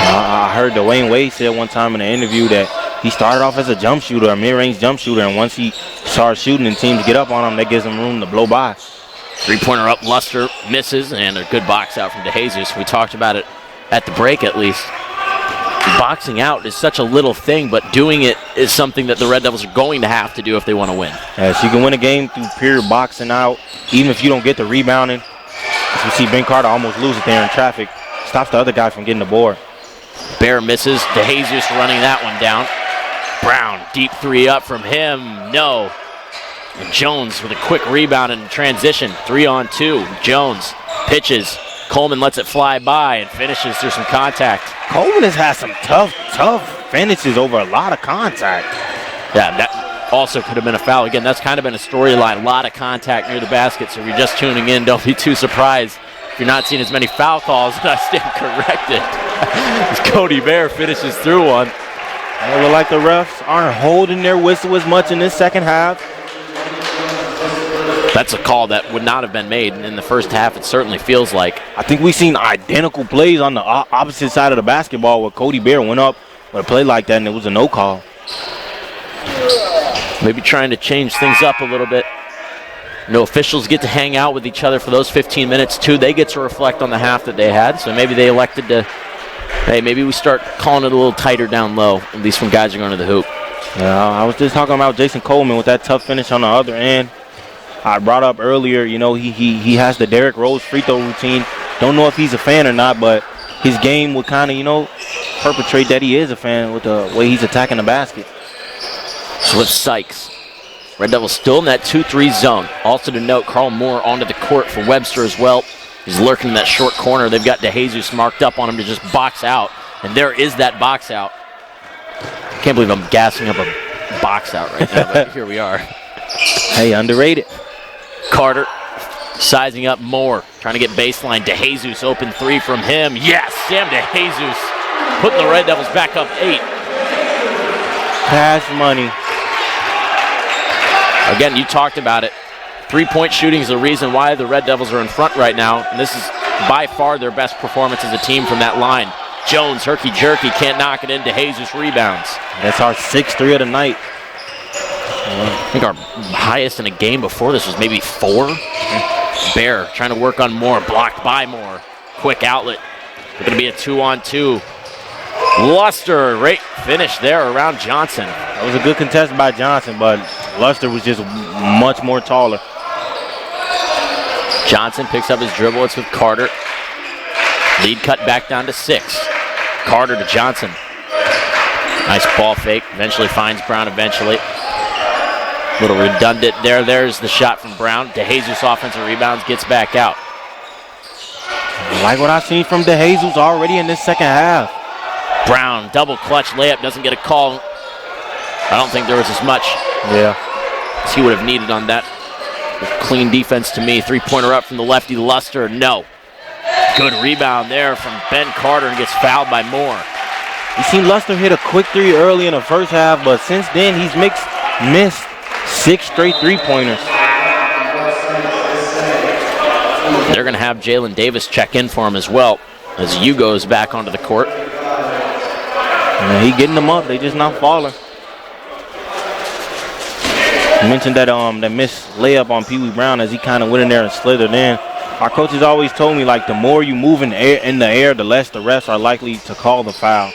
[SPEAKER 2] I heard Dwayne Wade said one time in an interview that he started off as a jump shooter, a mid-range jump shooter, and once he starts shooting and teams get up on him, that gives him room to blow by.
[SPEAKER 1] Three-pointer up, Luster misses, and a good box out from DeJesus. We talked about it at the break at least. Boxing out is such a little thing, but doing it is something that the Red Devils are going to have to do if they want to win.
[SPEAKER 2] Yes, you can win a game through pure boxing out, even if you don't get the rebounding. As we see Ben Carter almost lose it there in traffic. Stops the other guy from getting the board.
[SPEAKER 1] Bear misses. DeJesus running that one down. Brown, deep three up from him. No. And Jones with a quick rebound and transition. 3-on-2. Jones pitches. Coleman lets it fly by and finishes through some contact.
[SPEAKER 2] Coleman has had some tough finishes over a lot of contact.
[SPEAKER 1] Yeah, that also could have been a foul. Again, that's kind of been a storyline. A lot of contact near the basket, so if you're just tuning in, don't be too surprised if you're not seeing as many foul calls, and I stand corrected. As Cody Bear finishes through one.
[SPEAKER 2] It look like the refs aren't holding their whistle as much in this second half.
[SPEAKER 1] That's a call that would not have been made in the first half, it certainly feels like.
[SPEAKER 2] I think we've seen identical plays on the opposite side of the basketball where Cody Bear went up with a play like that and it was a no call.
[SPEAKER 1] Maybe trying to change things up a little bit. No officials get to hang out with each other for those 15 minutes too. They get to reflect on the half that they had, so maybe they elected to, hey, maybe we start calling it a little tighter down low, at least when guys are going to the hoop.
[SPEAKER 2] Yeah, I was just talking about Jason Coleman with that tough finish on the other end. I brought up earlier, he has the Derrick Rose free throw routine. Don't know if he's a fan or not, but his game would kind of, perpetrate that he is a fan with the way he's attacking the basket.
[SPEAKER 1] So it's Sykes. Red Devils still in that 2-3 zone. Also to note, Carl Moore onto the court for Webster as well. He's lurking in that short corner. They've got DeJesus marked up on him to just box out. And there is that box out. Can't believe I'm gassing up a box out right now, but here we are.
[SPEAKER 2] Hey, underrated.
[SPEAKER 1] Carter sizing up Moore, trying to get baseline. DeJesus open three from him. Yes, Sam DeJesus putting the Red Devils back up 8.
[SPEAKER 2] Cash money.
[SPEAKER 1] Again, you talked about it. Three-point shooting is the reason why the Red Devils are in front right now, and this is by far their best performance as a team from that line. Jones, herky-jerky, can't knock it in. DeJesus rebounds.
[SPEAKER 2] That's our 6th 3 of the night.
[SPEAKER 1] I think our highest in a game before this was maybe 4. Bear trying to work on Moore, blocked by Moore. Quick outlet. It's going to be a 2-on-2. Luster, great finish there around Johnson.
[SPEAKER 2] That was a good contest by Johnson, but Luster was just much more taller.
[SPEAKER 1] Johnson picks up his dribble. It's with Carter. Lead cut back down to 6. Carter to Johnson. Nice ball fake. Eventually finds Brown eventually. A little redundant there. There's the shot from Brown. DeJesus offensive rebounds, gets back out.
[SPEAKER 2] Like what I've seen from DeJesus already in this second half.
[SPEAKER 1] Brown, double clutch layup, doesn't get a call. I don't think there was as much as he would have needed on that. Clean defense to me. Three-pointer up from the lefty, Luster, no. Good rebound there from Ben Carter and gets fouled by Moore.
[SPEAKER 2] You seen Luster hit a quick 3 early in the first half, but since then he's missed 6 straight three-pointers.
[SPEAKER 1] They're going to have Jalen Davis check in for him as well as Hugo's back onto the court.
[SPEAKER 2] And he getting them up. They just not falling. You mentioned that that missed layup on Pee Wee Brown as he kind of went in there and slithered in. Our coaches always told me, like, the more you move in the air, the less the refs are likely to call the foul.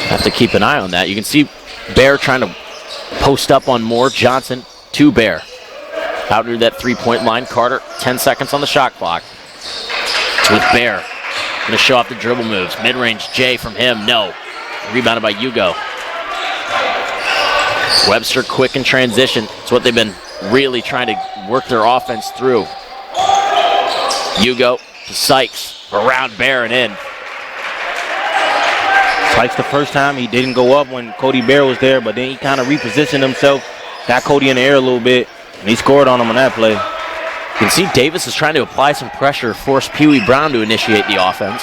[SPEAKER 1] Have to keep an eye on that. You can see Bear trying to post up on Moore. Johnson to Bear. Out near that three-point line. Carter, 10 seconds on the shot clock. With Bear. Going to show off the dribble moves. Mid-range J from him. No. Rebounded by Hugo. Webster quick in transition. It's what they've been really trying to work their offense through. Hugo to Sykes. Around Bear and in.
[SPEAKER 2] Sykes the first time, he didn't go up when Cody Bear was there, but then he kind of repositioned himself, got Cody in the air a little bit, and he scored on him on that play.
[SPEAKER 1] You can see Davis is trying to apply some pressure, force Pee Wee Brown to initiate the offense.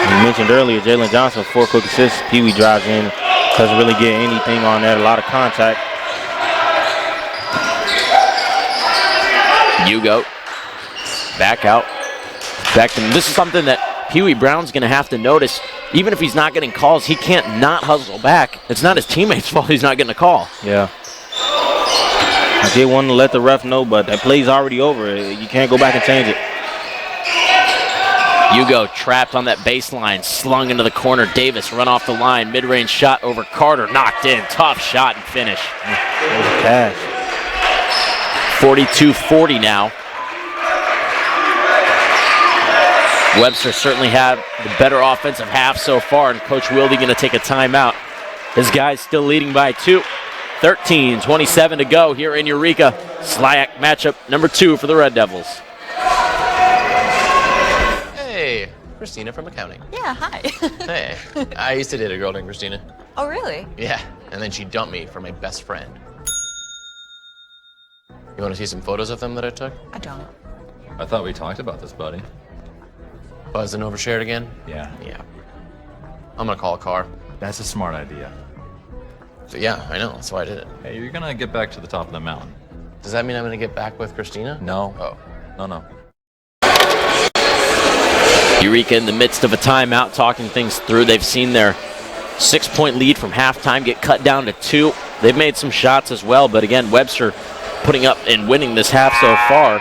[SPEAKER 2] You mentioned earlier, Jalen Johnson, 4 quick assists. Pee Wee drives in, doesn't really get anything on that, a lot of contact.
[SPEAKER 1] Hugo, back out. Back to, this is something that Pee Wee Brown's going to have to notice. Even if he's not getting calls, he can't not hustle back. It's not his teammates' fault he's not getting a call.
[SPEAKER 2] Yeah. I did want to let the ref know, but that play's already over. You can't go back and change it.
[SPEAKER 1] Hugo trapped on that baseline, slung into the corner. Davis run off the line. Mid-range shot over Carter, knocked in. Tough shot and finish.
[SPEAKER 2] Cash.
[SPEAKER 1] 42-40 now. Webster certainly had the better offensive half so far, and Coach Wilde going to take a timeout. His guys still leading by 2. 13-27 to go here in Eureka. Slyak matchup number 2 for the Red Devils.
[SPEAKER 3] Hey, Christina from accounting.
[SPEAKER 4] Yeah, hi.
[SPEAKER 3] Hey, I used to date a girl named Christina.
[SPEAKER 4] Oh, really?
[SPEAKER 3] Yeah, and then she dumped me for my best friend. You want to see some photos of them that I took?
[SPEAKER 4] I don't.
[SPEAKER 5] I thought we talked about this, buddy.
[SPEAKER 3] Buzzed and overshared again?
[SPEAKER 5] Yeah.
[SPEAKER 3] Yeah. I'm gonna call a car.
[SPEAKER 5] That's a smart idea.
[SPEAKER 3] So yeah, I know, that's why I did it.
[SPEAKER 5] Hey, you're gonna get back to the top of the mountain.
[SPEAKER 3] Does that mean I'm gonna get back with Christina?
[SPEAKER 5] No.
[SPEAKER 3] Oh.
[SPEAKER 5] No.
[SPEAKER 1] Eureka in the midst of a timeout, talking things through. They've seen their 6-point lead from halftime get cut down to 2. They've made some shots as well, but again, Webster putting up and winning this half so far,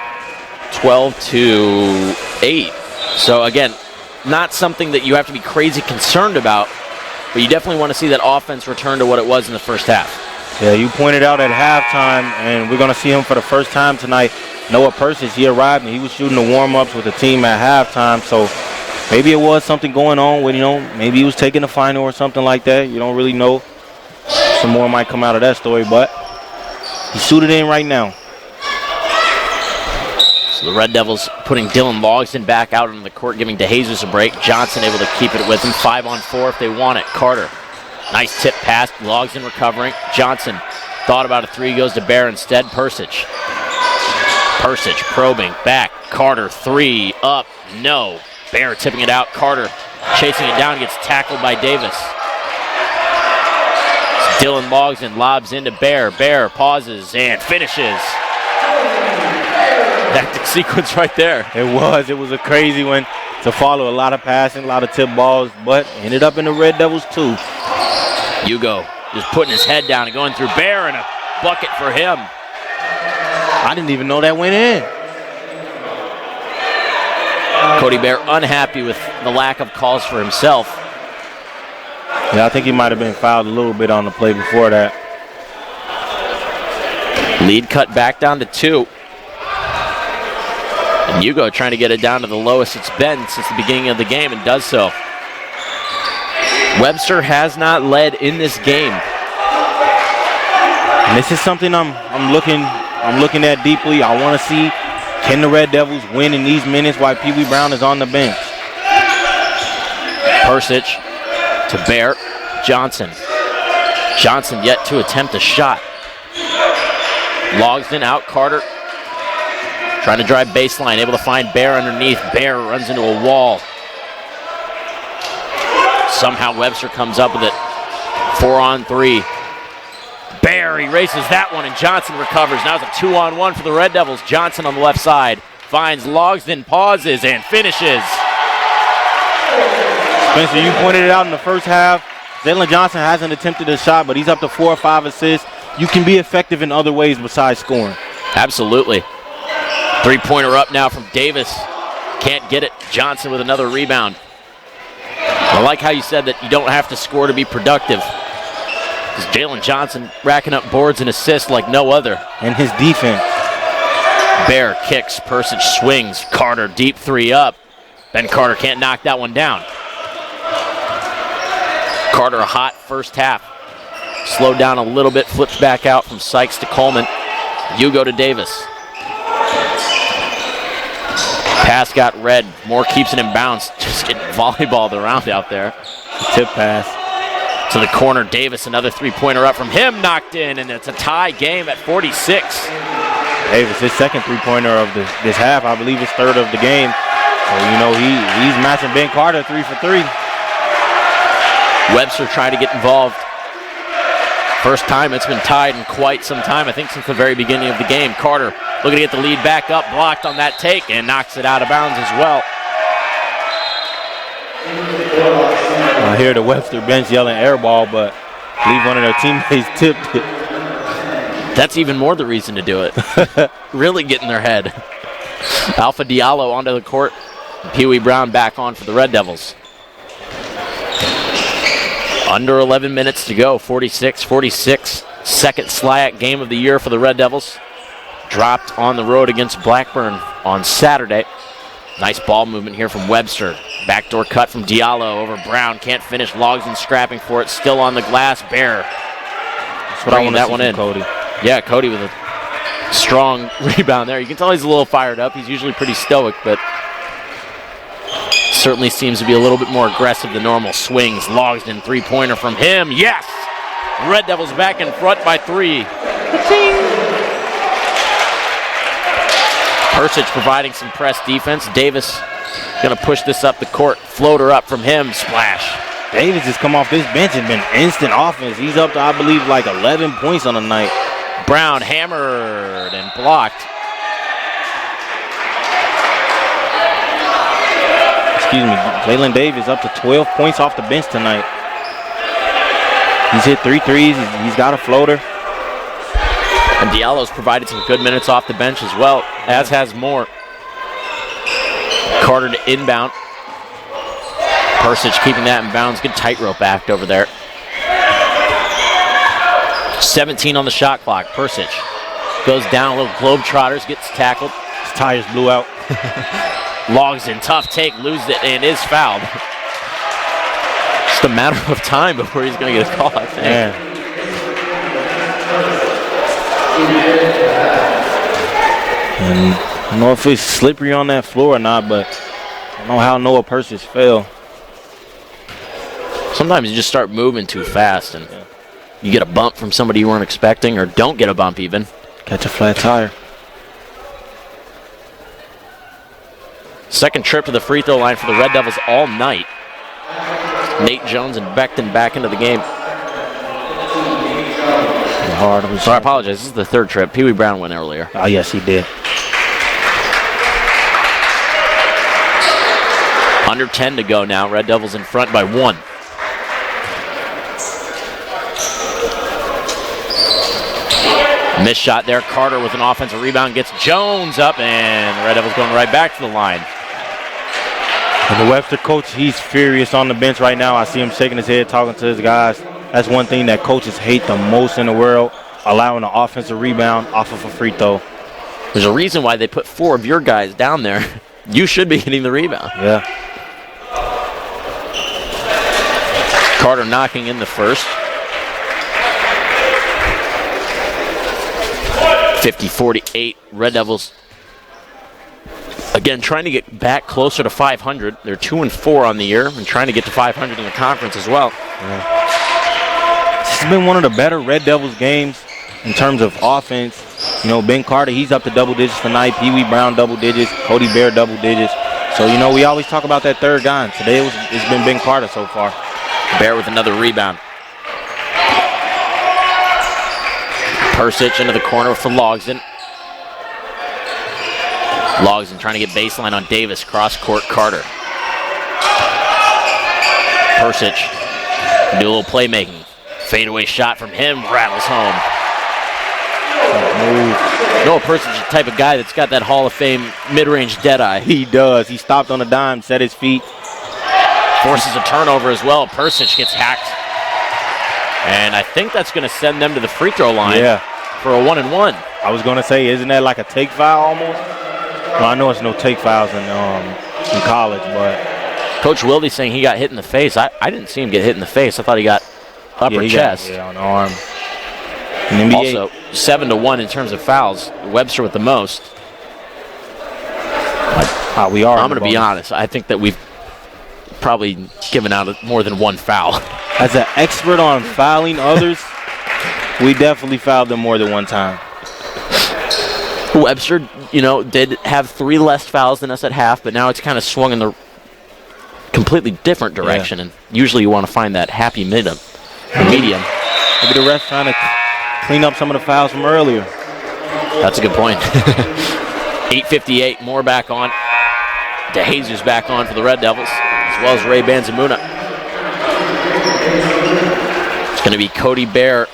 [SPEAKER 1] 12-8. So again, not something that you have to be crazy concerned about, but you definitely want to see that offense return to what it was in the first half.
[SPEAKER 2] Yeah, you pointed out at halftime, and we're going to see him for the first time tonight. Noah Persis, he arrived, and he was shooting the warm-ups with the team at halftime, so maybe it was something going on with, maybe he was taking the final or something like that. You don't really know. Some more might come out of that story, but he suited in right now.
[SPEAKER 1] So the Red Devils putting Dylan Logsdon back out on the court, giving DeJesus a break. Johnson able to keep it with him. 5-on-4 if they want it. Carter, nice tip pass. Logsdon recovering. Johnson thought about a 3, goes to Bear instead. Persich probing back. Carter 3 up. No. Bear tipping it out. Carter chasing it down, gets tackled by Davis. Dylan Logsdon lobs into Bear. Bear pauses and finishes. Hectic sequence right there.
[SPEAKER 2] It was a crazy one to follow. A lot of passing, a lot of tip balls, but ended up in the Red Devils too.
[SPEAKER 1] Hugo just putting his head down and going through Bear, and a bucket for him.
[SPEAKER 2] I didn't even know that went in.
[SPEAKER 1] Cody Bear unhappy with the lack of calls for himself.
[SPEAKER 2] Yeah, I think he might have been fouled a little bit on the play before that.
[SPEAKER 1] Lead cut back down to 2. And Hugo trying to get it down to the lowest it's been since the beginning of the game, and does so. Webster has not led in this game.
[SPEAKER 2] And this is something I'm looking at deeply. I want to see, can the Red Devils win in these minutes while Pee Wee Brown is on the bench?
[SPEAKER 1] Persich to Bear. Johnson yet to attempt a shot. Logsdon out. Carter trying to drive baseline, able to find Bear underneath. Bear runs into a wall. Somehow Webster comes up with it. 4-on-3. Bear erases that one, and Johnson recovers. Now it's a 2-on-1 for the Red Devils. Johnson on the left side finds Logsdon, pauses, and finishes.
[SPEAKER 2] Spencer, you pointed it out in the first half. Jalen Johnson hasn't attempted a shot, but he's up to 4 or 5 assists. You can be effective in other ways besides scoring.
[SPEAKER 1] Absolutely. Three-pointer up now from Davis. Can't get it. Johnson with another rebound. I like how you said that you don't have to score to be productive. Because Jalen Johnson racking up boards and assists like no other.
[SPEAKER 2] And his defense.
[SPEAKER 1] Bear kicks, Persich swings, Carter deep three up. Ben Carter can't knock that one down. Carter a hot first half. Slowed down a little bit, flips back out from Sykes to Coleman. Hugo to Davis. Pass got red, Moore keeps it in bounds. Just getting volleyballed around out there.
[SPEAKER 2] Tip pass.
[SPEAKER 1] To the corner, Davis, another three-pointer up from him, knocked in, and it's a tie game at 46.
[SPEAKER 2] Davis, his second three-pointer of this half, I believe his third of the game. So, you know, he's matching Ben Carter 3 for 3.
[SPEAKER 1] Webster trying to get involved. First time it's been tied in quite some time, I think since the very beginning of the game. Carter looking to get the lead back up, blocked on that take, and knocks it out of bounds as well.
[SPEAKER 2] I hear the Webster bench yelling air ball, but I believe one of their teammates tipped it.
[SPEAKER 1] That's even more the reason to do it. Really get in their head. Alpha Diallo onto the court. Pee Wee Brown back on for the Red Devils. Under 11 minutes to go, 46-46. Second SLIAC game of the year for the Red Devils. Dropped on the road against Blackburn on Saturday. Nice ball movement here from Webster. Backdoor cut from Diallo over Brown. Can't finish. Logsdon scrapping for it. Still on the glass. Bear.
[SPEAKER 2] That's what I want to see
[SPEAKER 1] one
[SPEAKER 2] from
[SPEAKER 1] in.
[SPEAKER 2] Cody.
[SPEAKER 1] Yeah, Cody with a strong rebound there. You can tell he's a little fired up. He's usually pretty stoic, but certainly seems to be a little bit more aggressive than normal. Swings. Logsdon three-pointer from him. Yes! Red Devils back in front by 3. Persich providing some press defense. Davis going to push this up the court. Floater up from him. Splash.
[SPEAKER 2] Davis has come off this bench and been instant offense. He's up to, I believe, like 11 points on the night.
[SPEAKER 1] Brown hammered and blocked.
[SPEAKER 2] Excuse me. Jalen Davis up to 12 points off the bench tonight. He's hit 3 threes. He's got a floater.
[SPEAKER 1] And Diallo's provided some good minutes off the bench as well, as has Moore. Carter to inbound. Persich keeping that in bounds. Good tightrope act over there. 17 on the shot clock. Persich goes down, a little Globetrotters, gets tackled.
[SPEAKER 2] His tires blew out.
[SPEAKER 1] Logsdon, tough take, loses it, and is fouled. Just a matter of time before he's going to get a call, I think.
[SPEAKER 2] Yeah. And I don't know if it's slippery on that floor or not, but I don't know how Noah Persich fell.
[SPEAKER 1] Sometimes you just start moving too fast and you get a bump from somebody you weren't expecting, or don't get a bump even.
[SPEAKER 2] Catch a flat tire.
[SPEAKER 1] Second trip to the free throw line for the Red Devils all night. Nate Jones and Becton back into the game.
[SPEAKER 2] Hard.
[SPEAKER 1] Sorry, I apologize. This is the third trip. Pee Wee Brown went earlier.
[SPEAKER 2] Oh, yes, he did.
[SPEAKER 1] Under 10 to go now. Red Devils in front by 1. Missed shot there. Carter with an offensive rebound gets Jones up, and the Red Devils going right back to the line.
[SPEAKER 2] And the Webster coach, he's furious on the bench right now. I see him shaking his head, talking to his guys. That's one thing that coaches hate the most in the world, allowing an offensive rebound off of a free throw.
[SPEAKER 1] There's a reason why they put 4 of your guys down there. You should be hitting the rebound.
[SPEAKER 2] Yeah.
[SPEAKER 1] Carter knocking in the first. 50-48, Red Devils. Again, trying to get back closer to 500. They're 2-4 on the year and trying to get to 500 in the conference as well.
[SPEAKER 2] Yeah. This has been one of the better Red Devils games in terms of offense. You know, Ben Carter, he's up to double digits tonight. Pee Wee Brown, double digits. Cody Bear, double digits. So, you know, we always talk about that third guy. And today it's been Ben Carter so far.
[SPEAKER 1] Bear with another rebound. Persich into the corner for Logsdon. Logsdon trying to get baseline on Davis. Cross court Carter. Persic do a little playmaking. Fadeaway shot from him rattles home. Noah Persic's the type of guy that's got that Hall of Fame mid-range deadeye.
[SPEAKER 2] He does. He stopped on a dime, set his feet.
[SPEAKER 1] Forces a turnover as well. Persic gets hacked. And I think that's going to send them to the free throw line for a 1-and-1.
[SPEAKER 2] I was going to say, isn't that like a take foul almost? Well, I know it's no take fouls in college, but
[SPEAKER 1] Coach Wilde's saying he got hit in the face. I didn't see him get hit in the face. I thought he got upper chest.
[SPEAKER 2] On the arm.
[SPEAKER 1] Also, 7-1 in terms of fouls. Webster with the most.
[SPEAKER 2] I'm
[SPEAKER 1] going to be honest. I think that we've probably given out more than one foul.
[SPEAKER 2] As an expert on fouling others, we definitely fouled them more than one time.
[SPEAKER 1] Webster, did have 3 less fouls than us at half, but now it's kind of swung in the completely different direction, and usually you want to find that happy medium.
[SPEAKER 2] Maybe the ref's trying to clean up some of the fouls from earlier.
[SPEAKER 1] That's a good point. 8:58, more back on. DeJesus back on for the Red Devils, as well as Ray Banzamuna. It's going to be Cody Bear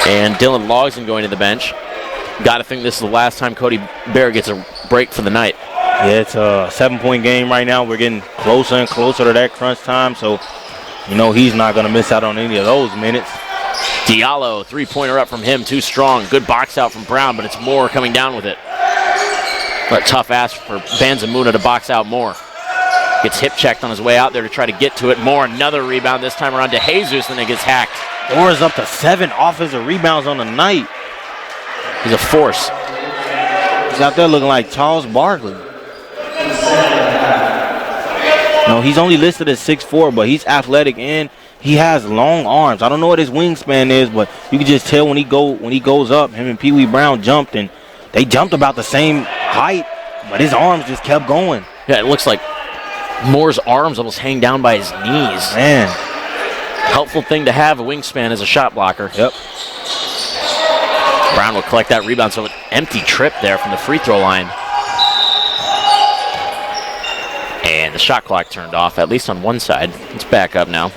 [SPEAKER 1] and Dylan Logsdon going to the bench. Got to think this is the last time Cody Bear gets a break for the night.
[SPEAKER 2] Yeah, it's a 7-point game right now. We're getting closer and closer to that crunch time, so he's not going to miss out on any of those minutes.
[SPEAKER 1] Diallo, 3-pointer up from him, too strong. Good box out from Brown, but it's Moore coming down with it. But tough ask for Banzamuna to box out Moore. Gets hip checked on his way out there to try to get to it. Moore, another rebound, this time around to Jesus, and it gets hacked.
[SPEAKER 2] Moore is up to 7 offensive rebounds on the night.
[SPEAKER 1] He's a force.
[SPEAKER 2] He's out there looking like Charles Barkley. No, he's only listed as 6'4", but he's athletic and he has long arms. I don't know what his wingspan is, but you can just tell when he goes up. Him and Pee Wee Brown jumped, and they jumped about the same height, but his arms just kept going.
[SPEAKER 1] Yeah, it looks like Moore's arms almost hang down by his knees.
[SPEAKER 2] Man.
[SPEAKER 1] Helpful thing to have a wingspan as a shot blocker.
[SPEAKER 2] Yep.
[SPEAKER 1] Brown will collect that rebound, so an empty trip there from the free throw line. And the shot clock turned off, at least on one side. It's back up now.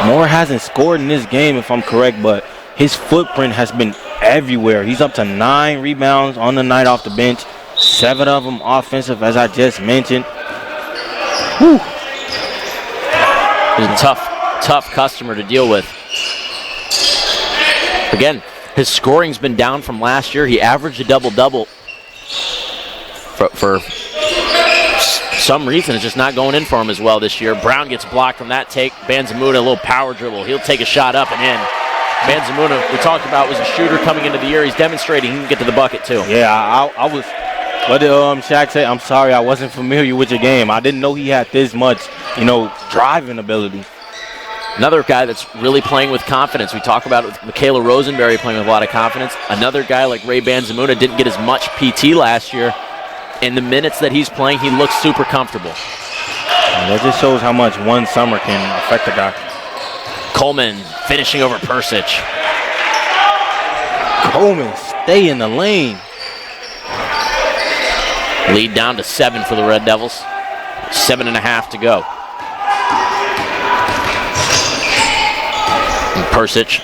[SPEAKER 2] Moore hasn't scored in this game, if I'm correct, but his footprint has been everywhere. He's up to 9 rebounds on the night off the bench, 7 of them offensive, as I just mentioned. Whew.
[SPEAKER 1] He's a tough customer to deal with. Again, his scoring's been down from last year. He averaged a double-double. For some reason, it's just not going in for him as well this year. Brown gets blocked from that take. Banzamuna, a little power dribble. He'll take a shot up and in. Banzamuna, we talked about, was a shooter coming into the year. He's demonstrating he can get to the bucket, too.
[SPEAKER 2] Yeah, I was. What did Shaq say? I'm sorry, I wasn't familiar with your game. I didn't know he had this much, driving ability.
[SPEAKER 1] Another guy that's really playing with confidence. We talk about it with Michaela Rosenberry playing with a lot of confidence. Another guy like Ray Banzamuna didn't get as much PT last year. In the minutes that he's playing, he looks super comfortable.
[SPEAKER 2] That just shows how much one summer can affect a guy.
[SPEAKER 1] Coleman finishing over Persic.
[SPEAKER 2] Coleman, stay in the lane.
[SPEAKER 1] Lead down to 7 for the Red Devils. 7.5 to go. And Persic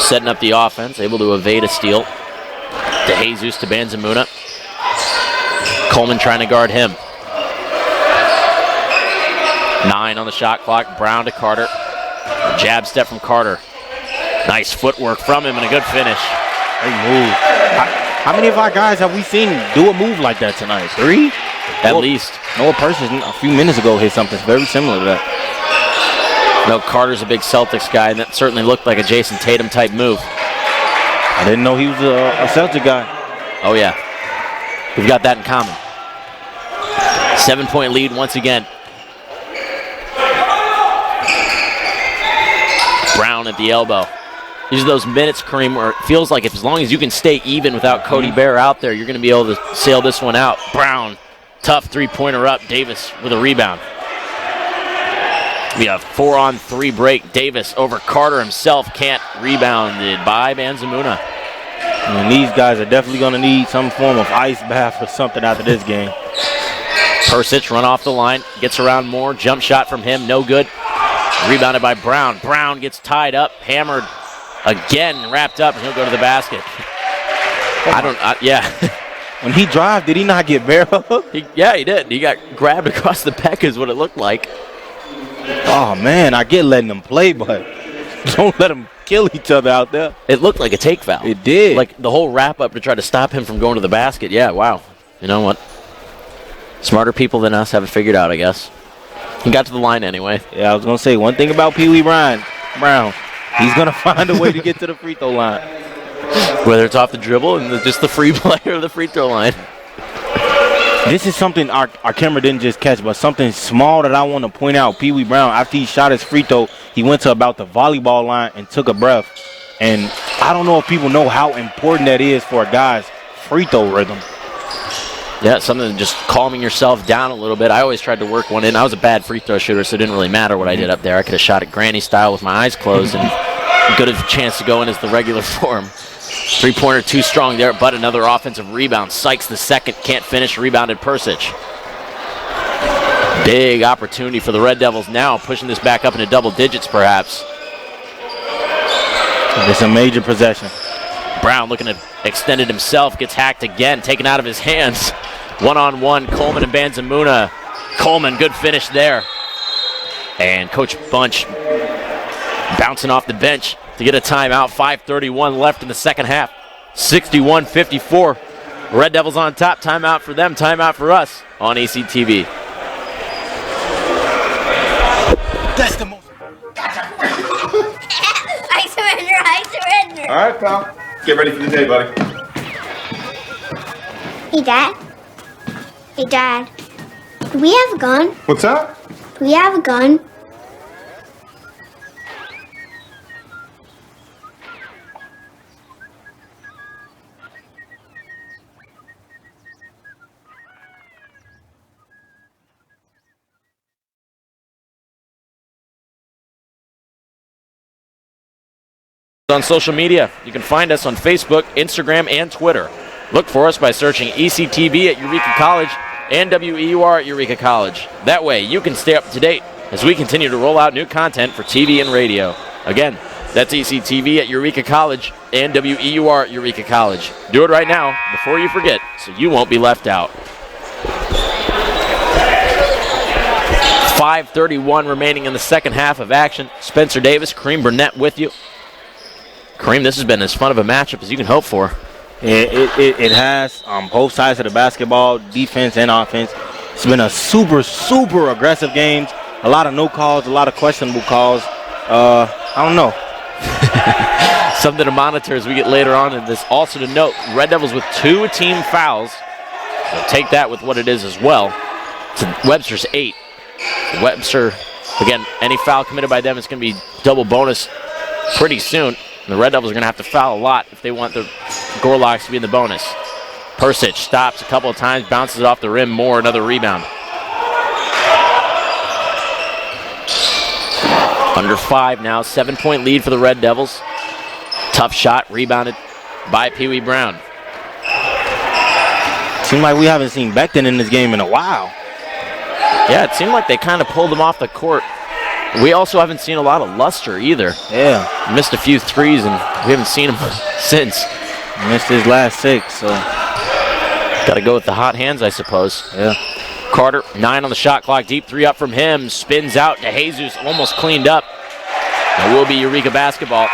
[SPEAKER 1] setting up the offense, able to evade a steal. DeJesus to Banzamuna. Coleman trying to guard him. 9 on the shot clock. Brown to Carter. Jab step from Carter. Nice footwork from him and a good finish.
[SPEAKER 2] Great move. How many of our guys have we seen do a move like that tonight? 3?
[SPEAKER 1] At least.
[SPEAKER 2] Noah Persic a few minutes ago hit something very similar to that.
[SPEAKER 1] No, Carter's a big Celtics guy, and that certainly looked like a Jason Tatum type move.
[SPEAKER 2] I didn't know he was a Celtic guy.
[SPEAKER 1] Oh, yeah. We've got that in common. 7-point lead once again. Brown at the elbow. These are those minutes, Kareem, where it feels like as long as you can stay even without Cody Bear out there, you're going to be able to sail this one out. Brown, tough 3-pointer up. Davis with a rebound. We have 4-on-3 break. Davis over Carter himself. Can't rebounded by Banzamuna.
[SPEAKER 2] And these guys are definitely going to need some form of ice bath or something after this game.
[SPEAKER 1] Persich run off the line, gets around Moore, jump shot from him, no good. Rebounded by Brown. Brown gets tied up, hammered again, wrapped up, and he'll go to the basket. Yeah.
[SPEAKER 2] When he drove, did he not get barrel?
[SPEAKER 1] Yeah, he did. He got grabbed across the pec is what it looked like.
[SPEAKER 2] Oh, man, I get letting them play, but don't let them kill each other out there.
[SPEAKER 1] It looked like a take foul.
[SPEAKER 2] It did.
[SPEAKER 1] Like the whole wrap-up to try to stop him from going to the basket. Yeah, wow. You know what? Smarter people than us have it figured out, I guess. He got to the line anyway.
[SPEAKER 2] Yeah, I was going to say, one thing about Pee Wee Brown, he's going to find a way to get to the free throw line.
[SPEAKER 1] Whether it's off the dribble and just the free play or the free throw line.
[SPEAKER 2] This is something our camera didn't just catch, but something small that I want to point out. Pee Wee Brown, after he shot his free throw, he went to about the volleyball line and took a breath. And I don't know if people know how important that is for a guy's free throw rhythm.
[SPEAKER 1] Yeah, something just calming yourself down a little bit. I always tried to work one in. I was a bad free throw shooter, so it didn't really matter what I did up there. I could have shot it granny style with my eyes closed and good a chance to go in as the regular form. Three-pointer too strong there, but another offensive rebound. Sykes the second, can't finish, rebounded Persich. Big opportunity for the Red Devils now, pushing this back up into double digits perhaps.
[SPEAKER 2] It's a major possession.
[SPEAKER 1] Brown looking to extend it himself, gets hacked again, taken out of his hands. One-on-one, Coleman and Banzamuna. Coleman, good finish there. And Coach Bunch bouncing off the bench to get a timeout. 5:31 left in the second half. 61-54. Red Devils on top. Timeout for them, timeout for us on ECTV.
[SPEAKER 2] That's the most.
[SPEAKER 4] I surrender.
[SPEAKER 20] All right, pal. Get ready for the day, buddy.
[SPEAKER 4] Hey, Dad. Hey, Dad. Do we have a gun?
[SPEAKER 20] What's that?
[SPEAKER 4] Do we have a gun?
[SPEAKER 1] On social media, you can find us on Facebook, Instagram, and Twitter. Look for us by searching ECTV at Eureka College and WEUR at Eureka College. That way, you can stay up to date as we continue to roll out new content for TV and radio. Again, that's ECTV at Eureka College and WEUR at Eureka College. Do it right now before you forget, so you won't be left out. 5:31 remaining in the second half of action. Spencer Davis, Kareem Burnett with you. Kareem, this has been as fun of a matchup as you can hope for.
[SPEAKER 2] It has both sides of the basketball, defense and offense. It's been a super, super aggressive game. A lot of no calls, a lot of questionable calls. I don't know.
[SPEAKER 1] Something to monitor as we get later on in this. Also to note, Red Devils with 2 team fouls. So take that with what it is as well. To Webster's 8. Webster, again, any foul committed by them is going to be double bonus pretty soon. And the Red Devils are going to have to foul a lot if they want the Gorlocks to be in the bonus. Persich stops a couple of times, bounces it off the rim. More, another rebound. Under 5 now, 7-point lead for the Red Devils. Tough shot, rebounded by Pee Wee Brown.
[SPEAKER 2] Seems like we haven't seen Becton in this game in a while.
[SPEAKER 1] Yeah, it seemed like they kind of pulled him off the court. We also haven't seen a lot of luster either.
[SPEAKER 2] Yeah.
[SPEAKER 1] Missed a few threes, and we haven't seen him since.
[SPEAKER 2] Missed his last 6, so.
[SPEAKER 1] Got to go with the hot hands, I suppose.
[SPEAKER 2] Yeah.
[SPEAKER 1] Carter, 9 on the shot clock. Deep 3 up from him. Spins out to Jesus, almost cleaned up. It will be Eureka basketball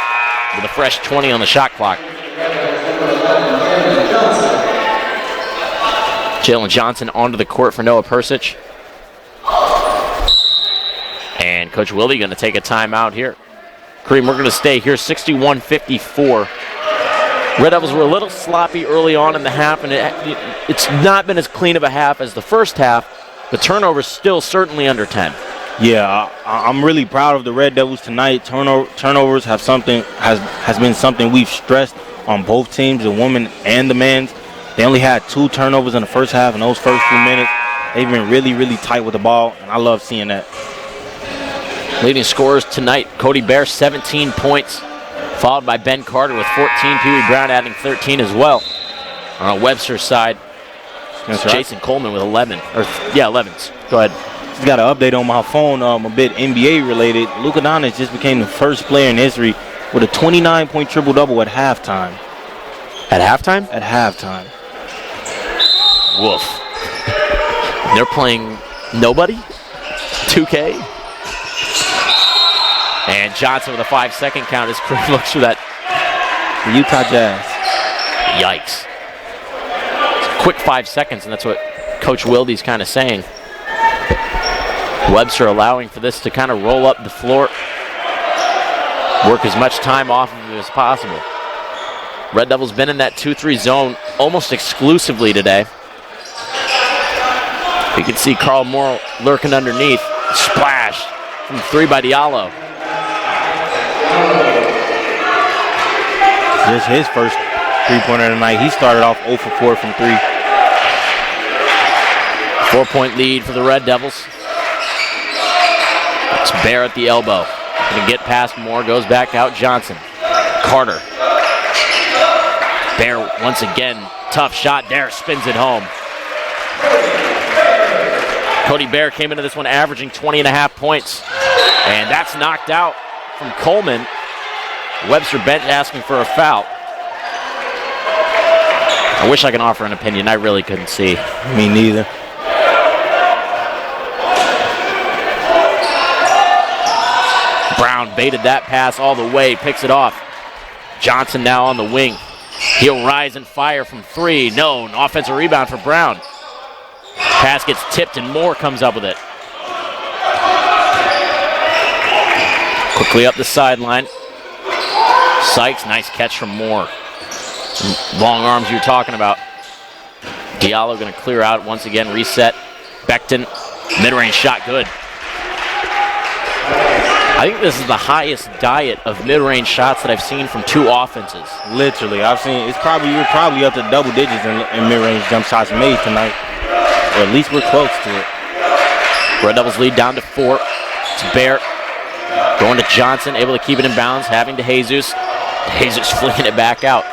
[SPEAKER 1] with a fresh 20 on the shot clock. Jalen Johnson onto the court for Noah Persich. And Coach Willie going to take a timeout here. Kareem, we're going to stay here, 61-54. Red Devils were a little sloppy early on in the half, and it's not been as clean of a half as the first half. The turnovers still certainly under 10.
[SPEAKER 2] Yeah, I'm really proud of the Red Devils tonight. Turnovers has been something we've stressed on both teams, the women and the men's. They only had 2 turnovers in the first half, and those first few minutes, they've been really, really tight with the ball, and I love seeing that.
[SPEAKER 1] Leading scorers tonight, Cody Bear, 17 points, followed by Ben Carter with 14. Pee Wee Brown adding 13 as well. On Webster's side,
[SPEAKER 2] That's right.
[SPEAKER 1] Jason Coleman with 11. 11s. Go ahead.
[SPEAKER 2] Just got an update on my phone, a bit NBA related. Luka Doncic just became the first player in history with a 29-point triple-double at halftime.
[SPEAKER 1] At halftime?
[SPEAKER 2] At halftime.
[SPEAKER 1] Woof. They're playing nobody? 2K? And Johnson with a 5-second count. His career looks for that.
[SPEAKER 2] The Utah Jazz.
[SPEAKER 1] Yikes. It's a quick 5 seconds, and that's what Coach Wilde's kind of saying. Webster allowing for this to kind of roll up the floor. Work as much time off of it as possible. Red Devils been in that 2-3 zone almost exclusively today. You can see Carl Moore lurking underneath. Splash from 3 by Diallo.
[SPEAKER 2] Just his first three-pointer of the night. He started off 0 for 4 from 3.
[SPEAKER 1] 4-point lead for the Red Devils. It's Bear at the elbow. Gonna get past Moore, goes back out Johnson. Carter. Bear once again, tough shot there, spins it home. Cody Bear came into this one averaging 20.5 points. And that's knocked out from Coleman. Webster bench asking for a foul. I wish I could offer an opinion. I really couldn't see.
[SPEAKER 2] Me neither.
[SPEAKER 1] Brown baited that pass all the way, picks it off. Johnson now on the wing. He'll rise and fire from 3. No, an offensive rebound for Brown. Pass gets tipped and Moore comes up with it. Quickly up the sideline. Sykes, nice catch from Moore. Some long arms you were talking about. Diallo going to clear out once again, reset. Becton, mid-range shot, good. I think this is the highest diet of mid-range shots that I've seen from 2 offenses.
[SPEAKER 2] Literally, I've seen you're probably up to double digits in mid-range jump shots made tonight, or at least we're close to it.
[SPEAKER 1] Red Devils lead down to 4. It's Bear going to Johnson, able to keep it in bounds, having to Jesus. Jesus flinging it back out.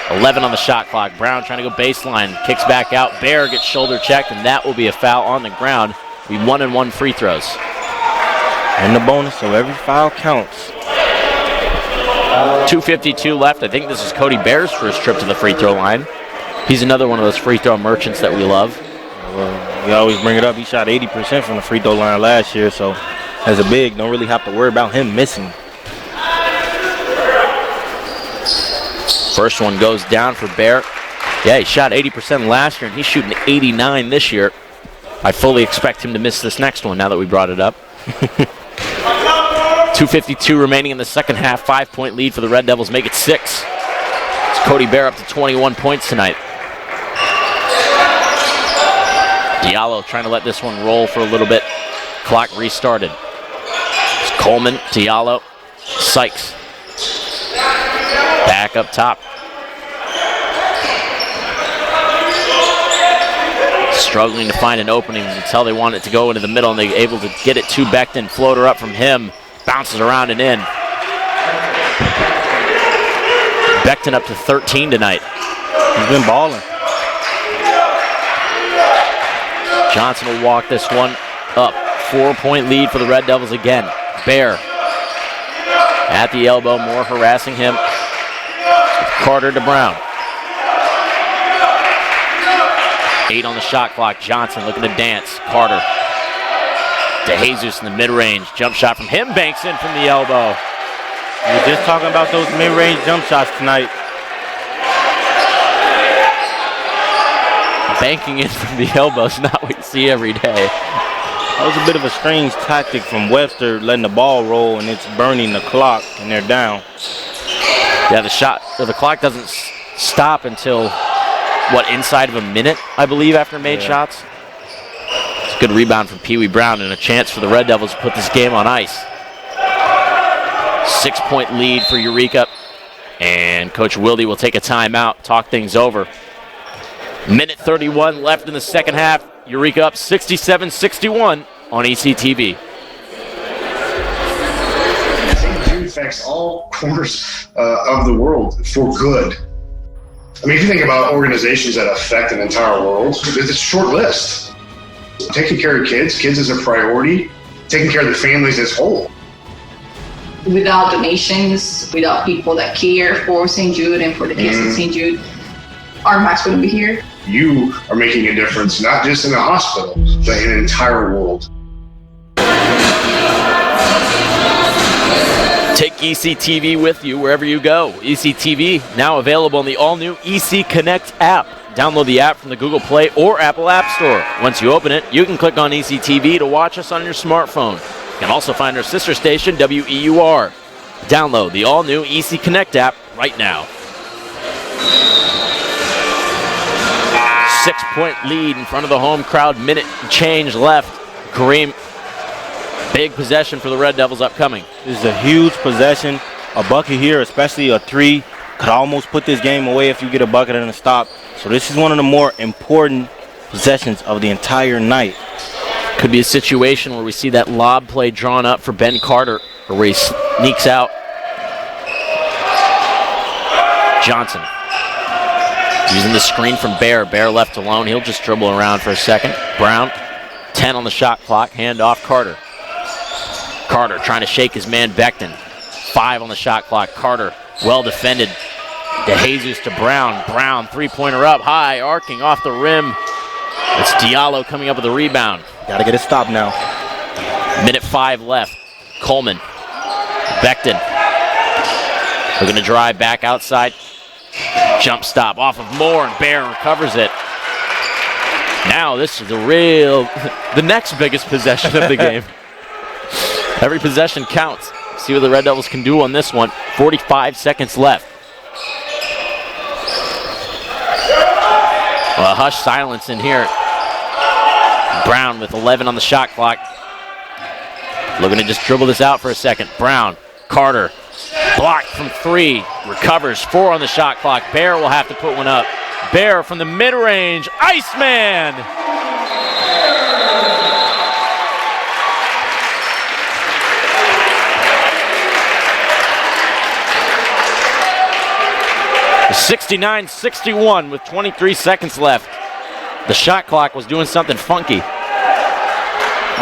[SPEAKER 1] 11 on the shot clock. Brown trying to go baseline, kicks back out. Bear gets shoulder checked, and that will be a foul on the ground. We 1-and-1 free throws.
[SPEAKER 2] And the bonus, so every foul counts.
[SPEAKER 1] 2:52 left. I think this is Cody Bear's first trip to the free throw line. He's another one of those free throw merchants that we love.
[SPEAKER 2] Well, we always bring it up. He shot 80% from the free throw line last year, so as a big, don't really have to worry about him missing.
[SPEAKER 1] First one goes down for Bear. Yeah, he shot 80% last year, and he's shooting 89 this year. I fully expect him to miss this next one now that we brought it up. 2:52 remaining in the second half. 5-point lead for the Red Devils. Make it 6. It's Cody Bear up to 21 points tonight. Diallo trying to let this one roll for a little bit. Clock restarted. It's Coleman, Diallo, Sykes. Back up top. Struggling to find an opening until they want it to go into the middle, and they're able to get it to Becton. Floater up from him. Bounces around and in. Becton up to 13 tonight.
[SPEAKER 2] He's been balling.
[SPEAKER 1] Johnson will walk this one up. 4-point lead for the Red Devils again. Bear at the elbow. Moore harassing him. Carter to Brown. 8 on the shot clock. Johnson looking to dance. Carter to Jesus in the mid-range. Jump shot from him. Banks in from the elbow.
[SPEAKER 2] We were just talking about those mid-range jump shots tonight.
[SPEAKER 1] Banking in from the elbow is not what you see every day.
[SPEAKER 2] That was a bit of a strange tactic from Webster, letting the ball roll, and it's burning the clock, and they're down.
[SPEAKER 1] Yeah, the clock doesn't stop until, inside of a minute, I believe, after made shots. It's a good rebound from Pee Wee Brown and a chance for the Red Devils to put this game on ice. 6-point lead for Eureka, and Coach Wilde will take a timeout, talk things over. Minute 31 left in the second half. Eureka up 67-61 on ECTV.
[SPEAKER 6] It affects all corners of the world for good. I mean, if you think about organizations that affect an entire world, it's a short list. Taking care of kids is a priority. Taking care of the families as whole.
[SPEAKER 24] Without donations, without people that care for St. Jude and for the kids in St. Jude, our Max wouldn't be here.
[SPEAKER 6] You are making a difference, not just in a hospital, but in an entire world.
[SPEAKER 1] Take ECTV with you wherever you go. ECTV now available on the all-new EC Connect app. Download the app from the Google Play or Apple App Store. Once you open it, you can click on ECTV to watch us on your smartphone. You can also find our sister station, WEUR. Download the all-new EC Connect app right now. 6-point lead in front of the home crowd. Minute and change left. Kareem, big possession for the Red Devils upcoming.
[SPEAKER 2] This is a huge possession. A bucket here, especially a three, could almost put this game away if you get a bucket and a stop. So this is one of the more important possessions of the entire night.
[SPEAKER 1] Could be a situation where we see that lob play drawn up for Ben Carter, or where he sneaks out. Johnson using the screen from Bear. Bear left alone. He'll just dribble around for a second. Brown, 10 on the shot clock. Hand off Carter. Carter trying to shake his man Becton. 5 on the shot clock. Carter well defended. DeJesus to Brown. Brown, three-pointer up high, arcing off the rim. It's Diallo coming up with a rebound.
[SPEAKER 2] Got to get a stop now.
[SPEAKER 1] Minute 5 left. Coleman. Becton. Looking to drive back outside. Jump stop off of Moore, and Bear recovers it. Now this is the next biggest possession of the game. Every possession counts. See what the Red Devils can do on this one. 45 seconds left. Well, a hush silence in here. Brown with 11 on the shot clock. Looking to just dribble this out for a second. Brown, Carter, blocked from 3, recovers 4 on the shot clock. Bear will have to put one up. Bear from the mid-range, Iceman! The 69-61 with 23 seconds left. The shot clock was doing something funky.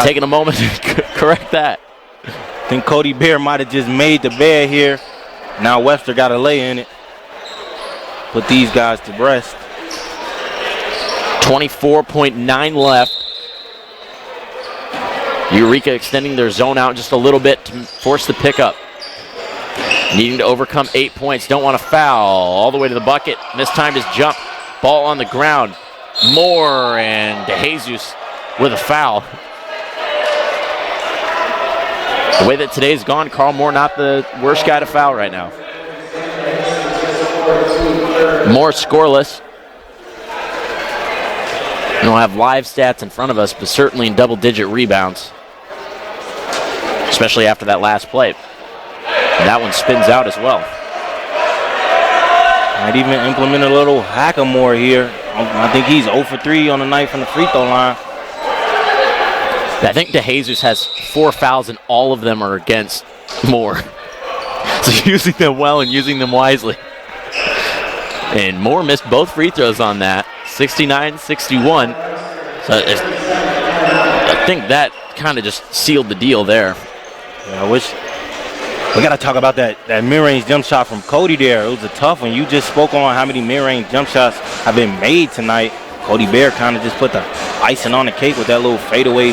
[SPEAKER 1] Taking a moment to correct that.
[SPEAKER 2] I think Cody Bear might have just made the bed here. Now Webster got a lay in it. Put these guys to rest.
[SPEAKER 1] 24.9 left. Eureka extending their zone out just a little bit to force the pickup. Needing to overcome 8 points. Don't want to foul. All the way to the bucket. Mistimed his jump. Ball on the ground. Moore and DeJesus with a foul. The way that today's gone, Carl Moore not the worst guy to foul right now. Moore scoreless. We don't have live stats in front of us, but certainly in double-digit rebounds, especially after that last play. And that one spins out as well.
[SPEAKER 2] Might even implement a little hack-a-more here. I think he's 0 for 3 on the night from the free throw line.
[SPEAKER 1] I think DeJesus has 4 fouls, and all of them are against Moore. So using them well and using them wisely. And Moore missed both free throws on that. 69-61. So I think that kind of just sealed the deal there.
[SPEAKER 2] Yeah, I wish. We got to talk about that mid-range jump shot from Cody there. It was a tough one. You just spoke on how many mid-range jump shots have been made tonight. Cody Bear kind of just put the icing on the cake with that little fadeaway.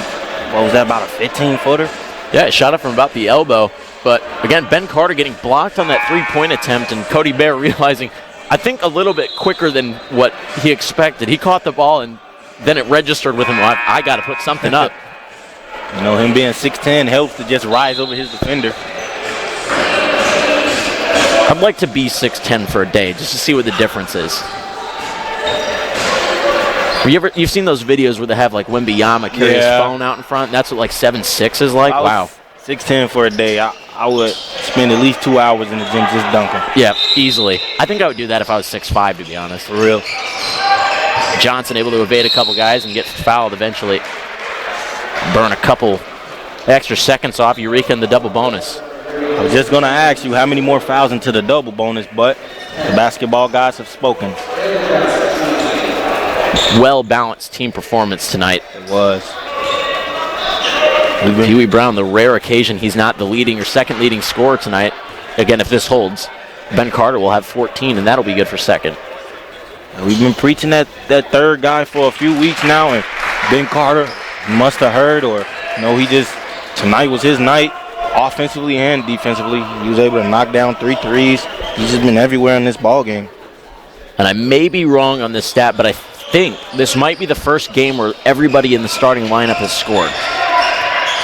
[SPEAKER 2] What was that, about a 15-footer?
[SPEAKER 1] Yeah, it shot up from about the elbow. But, again, Ben Carter getting blocked on that three-point attempt, and Cody Bear realizing, I think, a little bit quicker than what he expected. He caught the ball, and then it registered with him. I got to put something up.
[SPEAKER 2] You know, him being 6'10" helps to just rise over his defender.
[SPEAKER 1] I'd like to be 6'10" for a day just to see what the difference is. You've seen those videos where they have like Wembanyama carry his phone out in front? That's what like 7'6" is like? Wow.
[SPEAKER 2] 6'10" for a day. I would spend at least 2 hours in the gym just dunking.
[SPEAKER 1] Yeah, easily. I think I would do that if I was 6'5", to be honest.
[SPEAKER 2] For real.
[SPEAKER 1] Johnson able to evade a couple guys and get fouled eventually. Burn a couple extra seconds off Eureka in the double bonus.
[SPEAKER 2] I was just going to ask you how many more fouls into the double bonus, but the basketball guys have spoken.
[SPEAKER 1] Well-balanced team performance tonight.
[SPEAKER 2] It was.
[SPEAKER 1] Pee Wee Brown, the rare occasion he's not the leading or second leading scorer tonight. Again, if this holds, Ben Carter will have 14, and that'll be good for second.
[SPEAKER 2] We've been preaching that third guy for a few weeks now, and Ben Carter must have heard, or tonight was his night, offensively and defensively. He was able to knock down 3 threes. He's just been everywhere in this ball game.
[SPEAKER 1] And I may be wrong on this stat, but I think this might be the first game where everybody in the starting lineup has scored.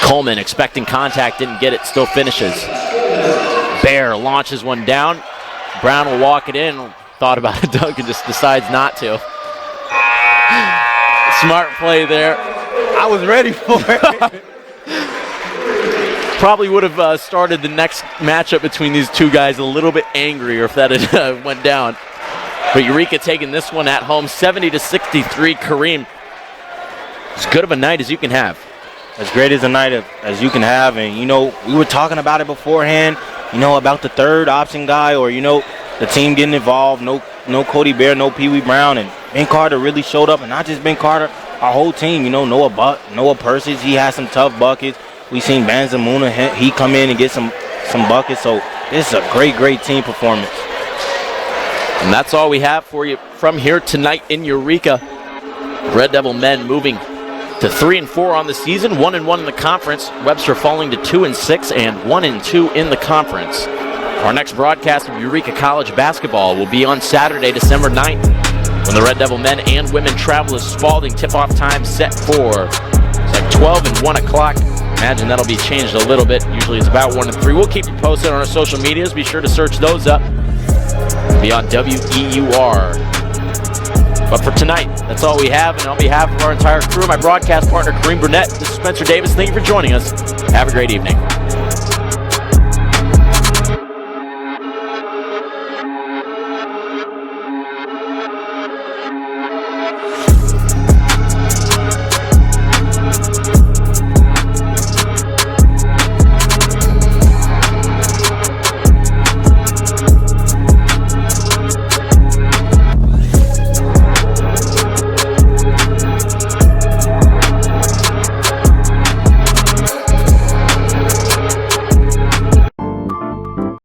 [SPEAKER 1] Coleman, expecting contact, didn't get it, still finishes. Bear launches one down. Brown will walk it in. Thought about it, Duncan just decides not to. Smart play there.
[SPEAKER 2] I was ready for it.
[SPEAKER 1] Probably would have started the next matchup between these two guys a little bit angrier if that had went down. But Eureka taking this one at home, 70-63. Kareem, as good of a night as you can have.
[SPEAKER 2] As great as a night as you can have. And, we were talking about it beforehand, about the third option guy or, the team getting involved. No Cody Bear, no Pee Wee Brown. And Ben Carter really showed up. And not just Ben Carter, our whole team. Noah Persis, he has some tough buckets. We seen Banzamuna, he come in and get some buckets. So this is a great team performance.
[SPEAKER 1] And that's all we have for you from here tonight in Eureka. Red Devil men moving to 3-4 on the season, 1-1 in the conference. Webster falling to 2-6 and 1-2 in the conference. Our next broadcast of Eureka College basketball will be on Saturday, December 9th, when the Red Devil men and women travel to Spalding. Tip-off time set for 12 and 1 o'clock. Imagine that'll be changed a little bit. Usually it's about 1 and 3. We'll keep you posted on our social medias. Be sure to search those up. Be on WEUR. But for tonight, that's all we have. And on behalf of our entire crew, my broadcast partner, Kareem Burnett, this is Spencer Davis. Thank you for joining us. Have a great evening.